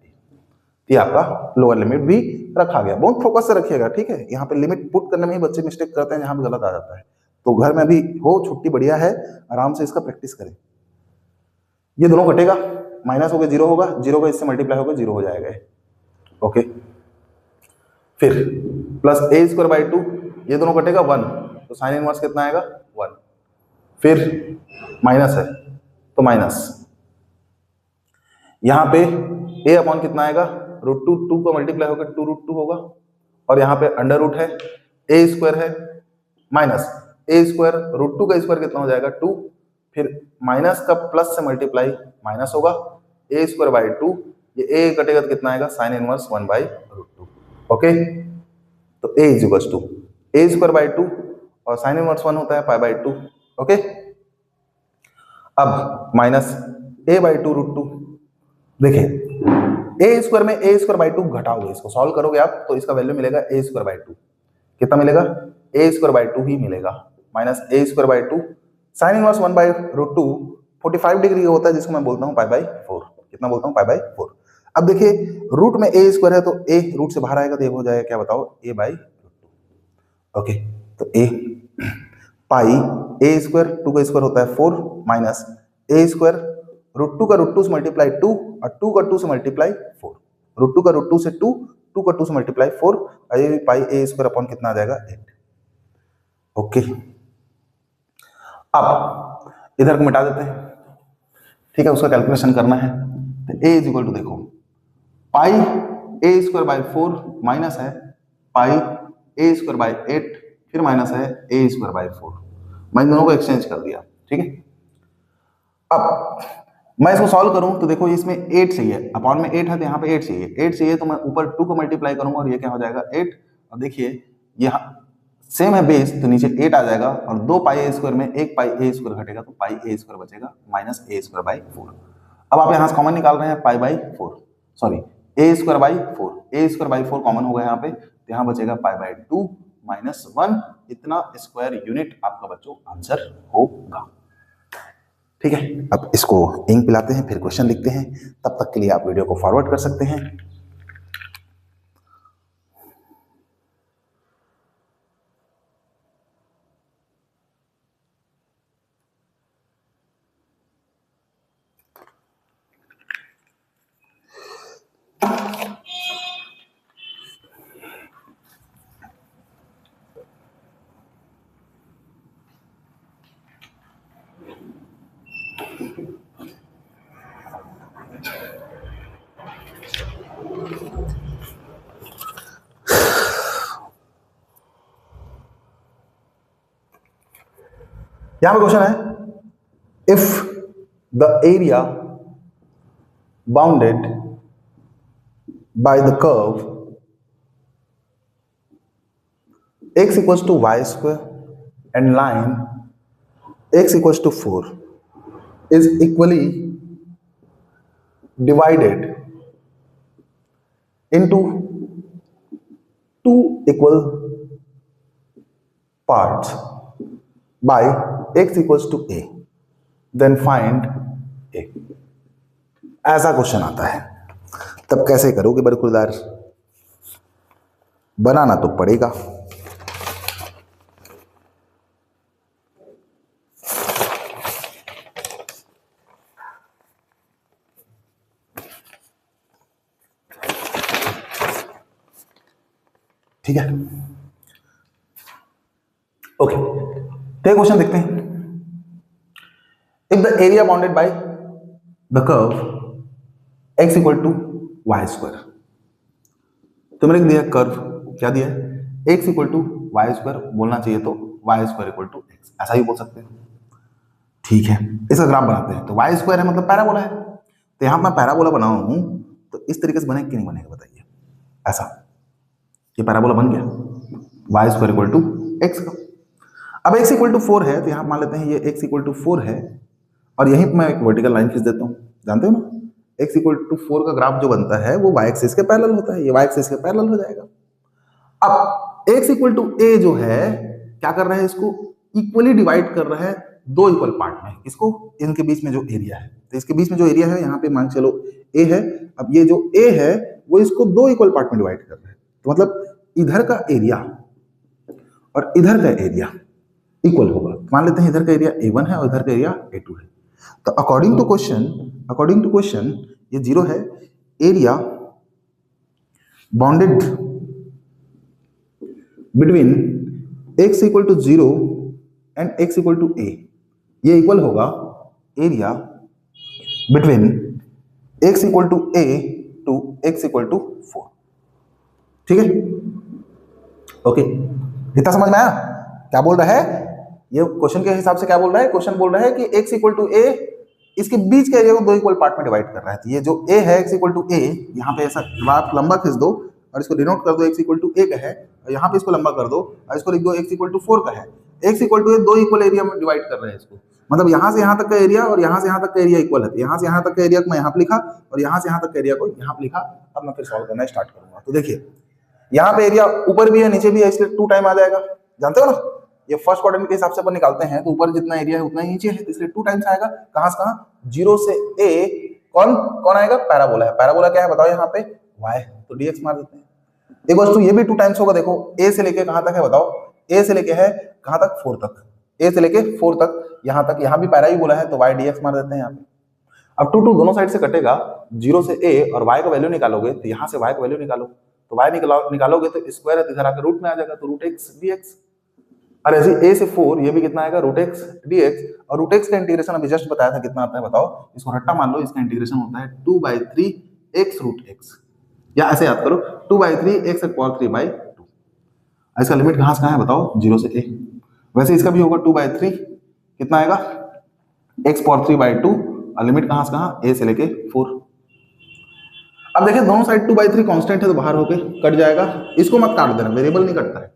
ये आपका लोअर लिमिट भी रखा गया। बहुत फोकस से रखिएगा, ठीक है। यहाँ पे लिमिट पुट करने में ही बच्चे मिस्टेक करते हैं, यहाँ पे गलत आ जाता है। तो घर में भी हो, छुट्टी बढ़िया है, आराम से इसका प्रैक्टिस करें। ये दोनों कटेगा, माइनस होगा 0 होगा, 0 का इससे मल्टीप्लाई होगा 0 हो जाएगा, ओके। फिर प्लस a स्क्वायर बाई 2, ये दोनों कटेगा 1, तो साइन इनवर्स कितना आएगा 1, फिर माइनस है तो माइनस, यहाँ पे a अपॉन कितना आएगा √2 का मल्टीप्लाई होगा 2√2 होगा, और यहाँ पे अंडर रूट है, a स्क्वायर है माइनस a स्क्वायर, √2 का स्क्वायर कितना हो जाएगा 2, फिर माइनस का प्लस से मल्टीप्लाई माइनस होगा, a स्क्वायर बाई 2, ये a कटेगा तो कितना आएगा साइन इनवर्स 1/√2, ओके। तो a is equal to a square by 2 और साइन इनवर्स 1 होता है पाई बाई 2, ओके। अब माइनस a/2√2, देखिए ए स्क्वायर में a²/2 घटाओगे, इसको सॉल्व करोगे आप तो इसका वैल्यू मिलेगा a²/2, कितना मिलेगा a²/2 ही मिलेगा, minus a²/2 sign inverse 1/√2 45 degree होता है, जिसको मैं बोलता हूँ π/4, कितना बोलता हूँ π/4। अब देखिए रूट में a स्क्वायर है तो a रूट से बाहर आएगा तो ये हो जाएगा क्या बताओ a/√2, ओके। तो a पाई a², 2 का स्क्वायर होता है 4 माइनस a² √2 का √2 से मल्टीप्लाई 2 और 2 का 2 से मल्टीप्लाई 4, √2 का √2 से 2, 2 का 2 से मल्टीप्लाई 4, और ये पाई a² अपॉन कितना आ जाएगा 8, ओके। अब इधर को मिटा देते हैं, ठीक है, उसका कैलकुलेशन करना है। तो a इज इक्वल टू देखो पाई a²/4 माइनस है पाई a²/8 फिर माइनस है a²/4, मैंने दोनों को एक्सचेंज कर दिया, ठीक है। अब मैं इसको सॉल्व करूं तो देखो इसमें 8 चाहिए, अपॉन में 8 है तो यहाँ पे 8 चाहिए, 8 चाहिए तो मैं ऊपर 2 को मल्टीप्लाई करूंगा और ये क्या हो जाएगा 8, और देखिए यहाँ सेम है बेस तो नीचे 8 आ जाएगा, और 2 पाई a² में 1 पाई a² घटेगा तो पाई a² बचेगा माइनस a²/4। अब आप यहाँ से कॉमन निकाल रहे हैं π/4, सॉरी a²/4, a²/4 कॉमन हो गया यहाँ पे, तो यहाँ बचेगा π/2 माइनस 1, इतना स्क्वायर यूनिट आपका बच्चों आंसर होगा, ठीक है। अब इसको इंक पिलाते हैं फिर क्वेश्चन लिखते हैं, तब तक के लिए आप वीडियो को फॉरवर्ड कर सकते हैं। यहां पे क्वेश्चन है if the area bounded by the curve x equals to y² and line x equals to 4 is equally divided into two equal parts by x equals to a, then find a। ऐसा question आता है तब कैसे करोगे बरखुरदार, बनाना तो पड़ेगा। ठीक है, ओके। तो क्वेश्चन देखते हैं, if the area bounded by the curve x equal to y², तो मैंने दिया कर्व, क्या दिया है x इक्वल टू y², बोलना चाहिए तो y² इक्वल टू x, ऐसा ही बोल सकते हैं, ठीक है। इसका ग्राफ बनाते हैं, तो y² है मतलब पैराबोला है, तो यहां मैं पैराबोला बनाऊं हूं तो इस तरीके से बनेगा कि नहीं बनेगा बताइए, ऐसा ये पैराबोला बन गया y² इक्वल टू x का। अब x इक्वल टू 4 है तो यहां मान लेते हैं ये x इक्वल टू 4 है, और यहीं मैं एक वर्टिकल लाइन खींच देता हूं, जानते हो ना x इक्वल टू 4 का ग्राफ जो बनता है वो y एक्सिस के पैरेलल होता है, ये y एक्सिस के पैरेलल हो जाएगा। अब x इक्वल टू a जो है क्या कर रहा है, इसको इक्वली डिवाइड कर रहा है दो इक्वल पार्ट में, इसको इनके बीच में जो एरिया है, तो इसके बीच में जो एरिया है यहाँ पे मान चलो a है, अब ये जो a है वो इसको दो इक्वल पार्ट में डिवाइड कर रहा है, तो मतलब इधर का एरिया और इधर का एरिया इक्वल होगा, मान लेते हैं इधर का एरिया a1 है और इधर का एरिया a2 है, तो अकॉर्डिंग टू क्वेश्चन ये 0 है, area bounded between x equal to 0 and x equal to a, ये इक्वल होगा area between x equal to a to x equal to 4, ठीक है, ओके। इतना समझ में आया क्या बोल रहा है, ये क्वेश्चन के हिसाब से क्या बोल रहा है, क्वेश्चन बोल रहा है कि x इक्वल टू a इसके बीच के एरिया को दो इक्वल पार्ट में डिवाइड कर रहा है, तो ये जो a है x इक्वल टू a, यहाँ पे ऐसा ग्राफ लंबा खींच दो और इसको डिनोट कर दो x इक्वल टू a का है, और यहाँ पे इसको लंबा कर दो और इसको लिख दो x इक्वल टू 4 का है, x इक्वल टू a दो इक्वल एरिया में डिवाइड कर रहे हैं इसको, मतलब यहाँ से यहाँ तक का एरिया और यहाँ से यहाँ तक का एरिया इक्वल है, तो यहाँ से यहाँ तक का एरिया को मैं यहाँ पे लिखा और यहाँ से यहाँ तक का एरिया को यहाँ पे लिखा। अब मैं फिर सॉल्व करना स्टार्ट करूंगा। तो देखिए यहाँ पे एरिया ऊपर भी है नीचे भी है, इसलिए 2 टाइम आ जाएगा, जानते हो ना, ये फर्स्ट क्वाड्रेंट के हिसाब से अपन निकालते हैं, तो ऊपर जितना एरिया है उतना ही नीचे है, तो इसलिए 2 टाइम्स आएगा। कहां से कहां, 0 से a, कौन कौन आएगा, पैराबोला है। पैराबोला क्या है बताओ यहाँ पे, y, तो dx मार देते हैं। एक वस्तु ये भी 2 टाइम्स होगा, देखो a से लेके कहां तक है बताओ, a से लेके है कहां तक, 4 तक, a से लेके 4 तक, यहां तक, यहां भी पैरा ही बोला है, तो y dx मार देते हैं यहाँ पे। अब 2 दोनों साइड से कटेगा, 0 से a और y का वैल्यू निकालोगे, तो यहाँ से y का वैल्यू निकालो, तो y निकालोगे तो स्क्वायर इधर आकर रूट में आ जाएगा, तो रूट x dx। और ऐसे a से 4 ये भी कितना आएगा, रूट x dx। और रूट x का इंटीग्रेशन अभी जस्ट बताया था कितना आता है बताओ, इसको रट्टा मान लो, इसका इंटीग्रेशन होता है 2/3 x रूट x, या ऐसे याद करो 2/3 x की पावर 3/2। इसका लिमिट कहां से कहां है बताओ, 0 से a। वैसे इसका भी होगा 2/3, कितना आएगा, x पावर 3/2, और लिमिट कहां से कहां, a से लेके 4। अब देखिए दोनों साइड 2/3 कांस्टेंट है, तो बाहर होके कट जाएगा, इसको मत काट देना, वेरिएबल नहीं कटता है,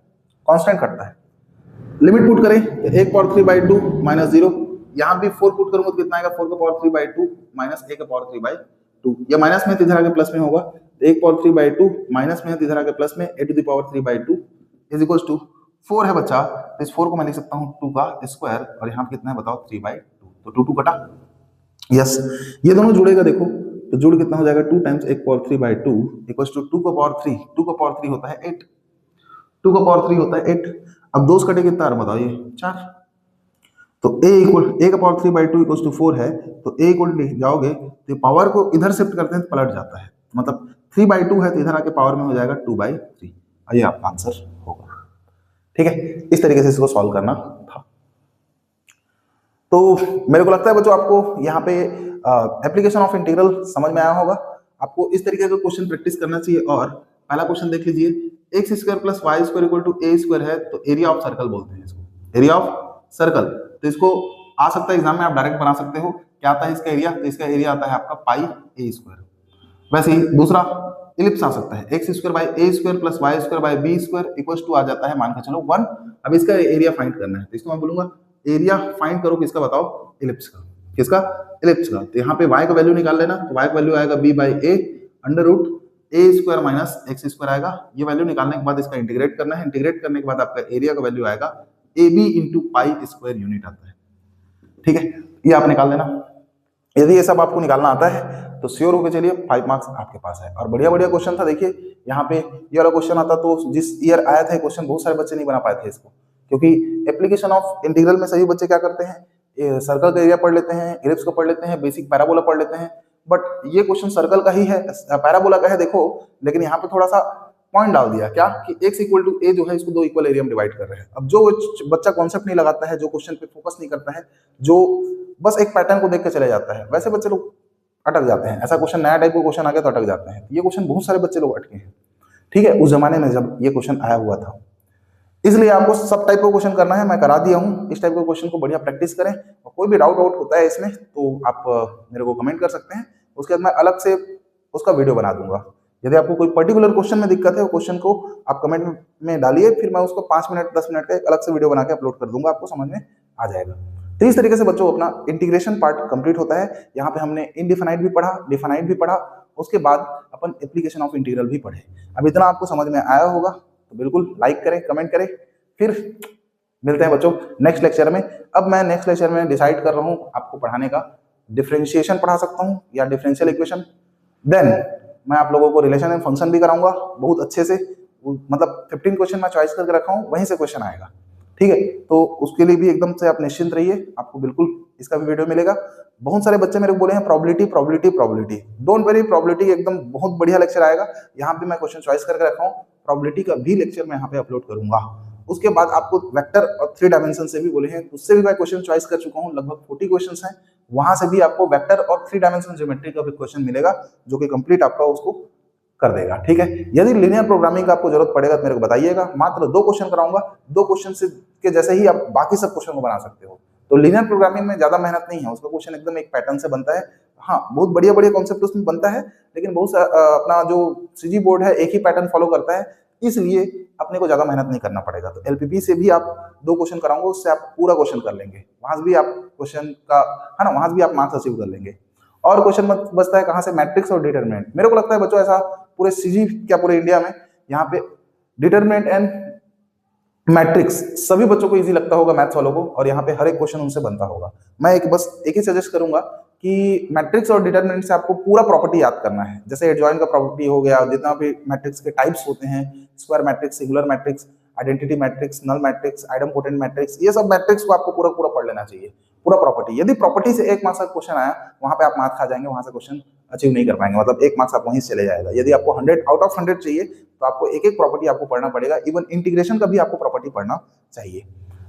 कांस्टेंट कटता है। लिमिट पुट करें तो 1 पावर 3/2 माइनस 0, यहाँ भी 4 पुट करूंगा तो कितना आएगा, 4 का पावर 3/2 माइनस a का पावर 3/2, या माइनस में इधर आके प्लस में होगा, तो 1 पावर 3/2 माइनस में इधर आके प्लस में a to the power 3/2 is equal to 4 है बच्चा, तो इस 4 को मैं लिख सकता हूँ 2 का स्क्वायर, और यहाँ पे कितना है बताओ 3/2, तो 2 कटा, यस ये दोनों जुड़ेगा, देखो तो जुड़ कितना हो जाएगा, 2 टाइम्स 1 पावर 3/2 इक्वल्स टू 2 का पावर 3, 2 का पावर 3 होता है 8, 2 का पावर 3 होता है 8। अब 2 कटे कितना आ बताओ, ये 4, तो a का पावर 3/2 इक्वल्स टू 4 है, तो a इक्वल जाओगे तो पावर को इधर शिफ्ट करते हैं तो पलट जाता है, मतलब 3/2 है तो इधर आके पावर में हो जाएगा 2/3, और ये आपका आंसर होगा। ठीक है, इस तरीके से इसको सॉल्व करना था। तो मेरे को लगता है बच्चों आपको यहाँ पे एप्लीकेशन ऑफ इंटीग्रल समझ में आया होगा। आपको इस तरीके का क्वेश्चन प्रैक्टिस करना चाहिए। और पहला क्वेश्चन देख लीजिए, x square plus y square equal to a square है, तो एरिया ऑफ सर्कल बोलते हैं इसको, एरिया ऑफ सर्कल। तो इसको आ सकता है एग्जाम में, आप डायरेक्ट बना सकते हो। क्या आता है इसका एरिया, तो इसका एरिया आता है आपका पाई ए स्क्वायर। वैसे ही दूसरा इलिप्स आ सकता है, x square by a square plus y square by b square equals to आ जाता है मान के चलो 1। अब इसका एरिया फाइंड करना है, तो इसको मैं बोलूंगा एरिया फाइंड करो किसका बताओ, इलिप्स का। किसका, इलिप्स का। तो यहाँ पे y का वैल्यू निकाल लेना, तो y का वैल्यू आएगा b by a under root a square minus x square आएगा। ये वैल्यू निकालने के बाद इसका इंटीग्रेट करना है, इंटीग्रेट करने के बाद आपका एरिया का वैल्यू आएगा a b into pi square unit आता है। ठीक है, ये आप निकाल लेना। यदि ये सब आपको निकालना आता है तो श्योर होकर चलिए 5 मार्क्स आपके पास है। और बढ़िया बढ़िया क्वेश्चन था। देखिए यहाँ पे ये वाला क्वेश्चन आता, तो जिस ईयर आया था क्वेश्चन बहुत सारे बच्चे नहीं बना पाए थे इसको, क्योंकि एप्लीकेशन ऑफ इंटीग्रल में सभी बच्चे क्या करते हैं, सर्कल का एरिया पढ़ लेते हैं, इलिप्स को पढ़ लेते हैं, बेसिक पैराबोला पढ़ लेते हैं। बट ये क्वेश्चन सर्कल का ही है, पैराबोला का है देखो, लेकिन यहाँ पे थोड़ा सा पॉइंट डाल दिया क्या कि x इक्वल टू ए जो है इसको 2 इक्वल एरिया में डिवाइड कर रहे हैं। अब जो बच्चा कॉन्सेप्ट नहीं लगाता है, जो क्वेश्चन पे फोकस नहीं करता है, जो बस एक पैटर्न को देख के चले जाता है, वैसे बच्चे लोग अटक जाते हैं। ऐसा क्वेश्चन नया टाइप का क्वेश्चन आ गया तो अटक जाते हैं। ये क्वेश्चन बहुत सारे बच्चे लोग अटके हैं। ठीक है, उस जमाने में जब ये क्वेश्चन आया हुआ था, इसलिए आपको सब टाइप का क्वेश्चन करना है, मैं करा दिया हूँ। इस टाइप के क्वेश्चन को बढ़िया प्रैक्टिस करें, और कोई भी डाउट होता है इसमें तो आप मेरे को कमेंट कर सकते हैं, उसके बाद मैं अलग से उसका वीडियो बना दूंगा। यदि आपको कोई पर्टिकुलर क्वेश्चन में दिक्कत है, वो क्वेश्चन को आप कमेंट में डालिए, फिर मैं उसको 5 मिनट 10 मिनट का एक अलग से वीडियो बना के अपलोड कर दूंगा, आपको समझ में आ जाएगा। तो इस तरीके से बच्चों अपना इंटीग्रेशन पार्ट कंप्लीट होता है। यहाँ पे हमने इनडिफाइनाइट भी पढ़ा, डिफाइनाइट भी पढ़ा, उसके बाद अपन एप्लीकेशन ऑफ इंटीग्रल भी पढ़े। अब इतना आपको समझ में आया होगा तो बिल्कुल लाइक करें, कमेंट करें। फिर मिलते हैं बच्चों नेक्स्ट लेक्चर में। अब मैं नेक्स्ट लेक्चर में डिसाइड कर रहा हूँ आपको पढ़ाने का, डिफरेंशिएशन पढ़ा सकता हूँ या डिफरेंशियल इक्वेशन। देन मैं आप लोगों को रिलेशन एंड फंक्शन भी कराऊंगा बहुत अच्छे से, मतलब 15 क्वेश्चन मैं चॉइस करके रखा हूँ, वहीं से क्वेश्चन आएगा। ठीक है, तो उसके लिए भी एकदम से आप निश्चिंत रहिए, आपको बिल्कुल इसका भी वीडियो मिलेगा। बहुत सारे बच्चे मेरे को बोले हैं probability probability probability, don't worry, probability एकदम बहुत बढ़िया लेक्चर आएगा। यहाँ पे मैं क्वेश्चन चॉइस करके रखा हूँ, प्रोबेबिलिटी का भी लेक्चर मैं यहाँ पे अपलोड करूंगा। उसके बाद आपको वेक्टर और 3 डायमेंशन से भी बोले हैं, उससे भी मैं क्वेश्चन चॉइस कर चुका हूँ, लगभग 40 क्वेश्चन हैं। वहां से भी आपको वेक्टर और 3 डायमेंशन ज्योमेट्री का भी क्वेश्चन मिलेगा, जो कि कंप्लीट आपका उसको कर देगा। ठीक है, यदि लिनियर प्रोग्रामिंग का आपको जरूरत पड़ेगा तो मेरे को बताइएगा, मात्र 2 क्वेश्चन कराऊंगा, 2 क्वेश्चन से के जैसे ही आप बाकी सब क्वेश्चन को बना सकते हो। तो लिनियर प्रोग्रामिंग में ज्यादा मेहनत नहीं है, उसका क्वेश्चन एकदम एक पैटर्न से बनता है। हाँ, बहुत बढ़िया बढ़िया कॉन्सेप्ट उसमें बनता है, लेकिन बहुत अपना जो सीजी बोर्ड है एक ही पैटर्न फॉलो करता है। इसलिए अपने को ज्यादा मेहनत नहीं करना पड़ेगा। तो एलपीपी से भी आप 2 क्वेश्चन कराऊंगा, उससे आप पूरा क्वेश्चन कर लेंगे, वहां से भी आप क्वेश्चन का है ना, वहां से भी आप मार्क्स अचीव कर लेंगे। और क्वेश्चन बचता है कहां से, मैट्रिक्स और डिटरमिनेंट। मेरे को लगता है बच्चों ऐसा पूरे सीजी क्या पूरे इंडिया में यहाँ पे डिटरमिनेंट एंड मैट्रिक्स सभी बच्चों को इजी लगता होगा, मैथ्स वालों को, और यहाँ पे हर एक क्वेश्चन उनसे बनता होगा। मैं एक ही सजेस्ट करूंगा कि मैट्रिक्स और डिटरमिनेंट से आपको पूरा प्रॉपर्टी याद करना है। जैसे एडजॉइन का प्रॉपर्टी हो गया, जितना भी मैट्रिक्स के टाइप्स होते हैं, square matrix, singular matrix, identity matrix, null matrix, idempotent matrix, ये सब मैट्रिक्स को आपको पूरा पूरा पढ़ लेना चाहिए, पूरा प्रॉपर्टी। यदि प्रॉपर्टी से 1 मार्क्स का क्वेश्चन आया, वहां पे आप मार्क्स खा जाएंगे, वहां से क्वेश्चन अचीव नहीं कर पाएंगे, मतलब 1 मार्क्स आप वहीं से चले जाएगा। यदि आपको 100 आउट ऑफ 100 चाहिए तो आपको एक एक प्रॉपर्टी आपको पढ़ना पड़ेगा, इवन इंटीग्रेशन का भी आपको प्रॉपर्टी पढ़ना चाहिए।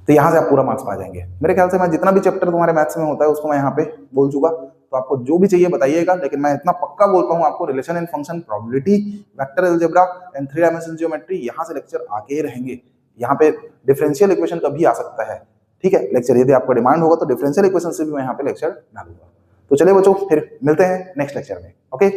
तो यहाँ से आप पूरा मार्क्स पा जाएंगे। मेरे ख्याल से मैं जितना भी चैप्टर तुम्हारे मैथ्स में होता है उसको मैं यहाँ पे बोल चुका, तो आपको जो भी चाहिए बताइएगा, लेकिन मैं इतना पक्का बोलता हूँ आपको, relation and function, probability, vector algebra and 3 dimensional geometry, यहाँ से लेक्चर आके ही रहेंगे। यहाँ पे डिफरेंशियल इक्वेशन का भी आ सकता है, ठीक है लेक्चर, यदि आपको डिमांड होगा तो डिफरेंशियल इक्वेशन से भी मैं यहाँ पे लेक्चर डालूंगा। तो चलिए बच्चों, फिर मिलते हैं नेक्स्ट लेक्चर में, ओके।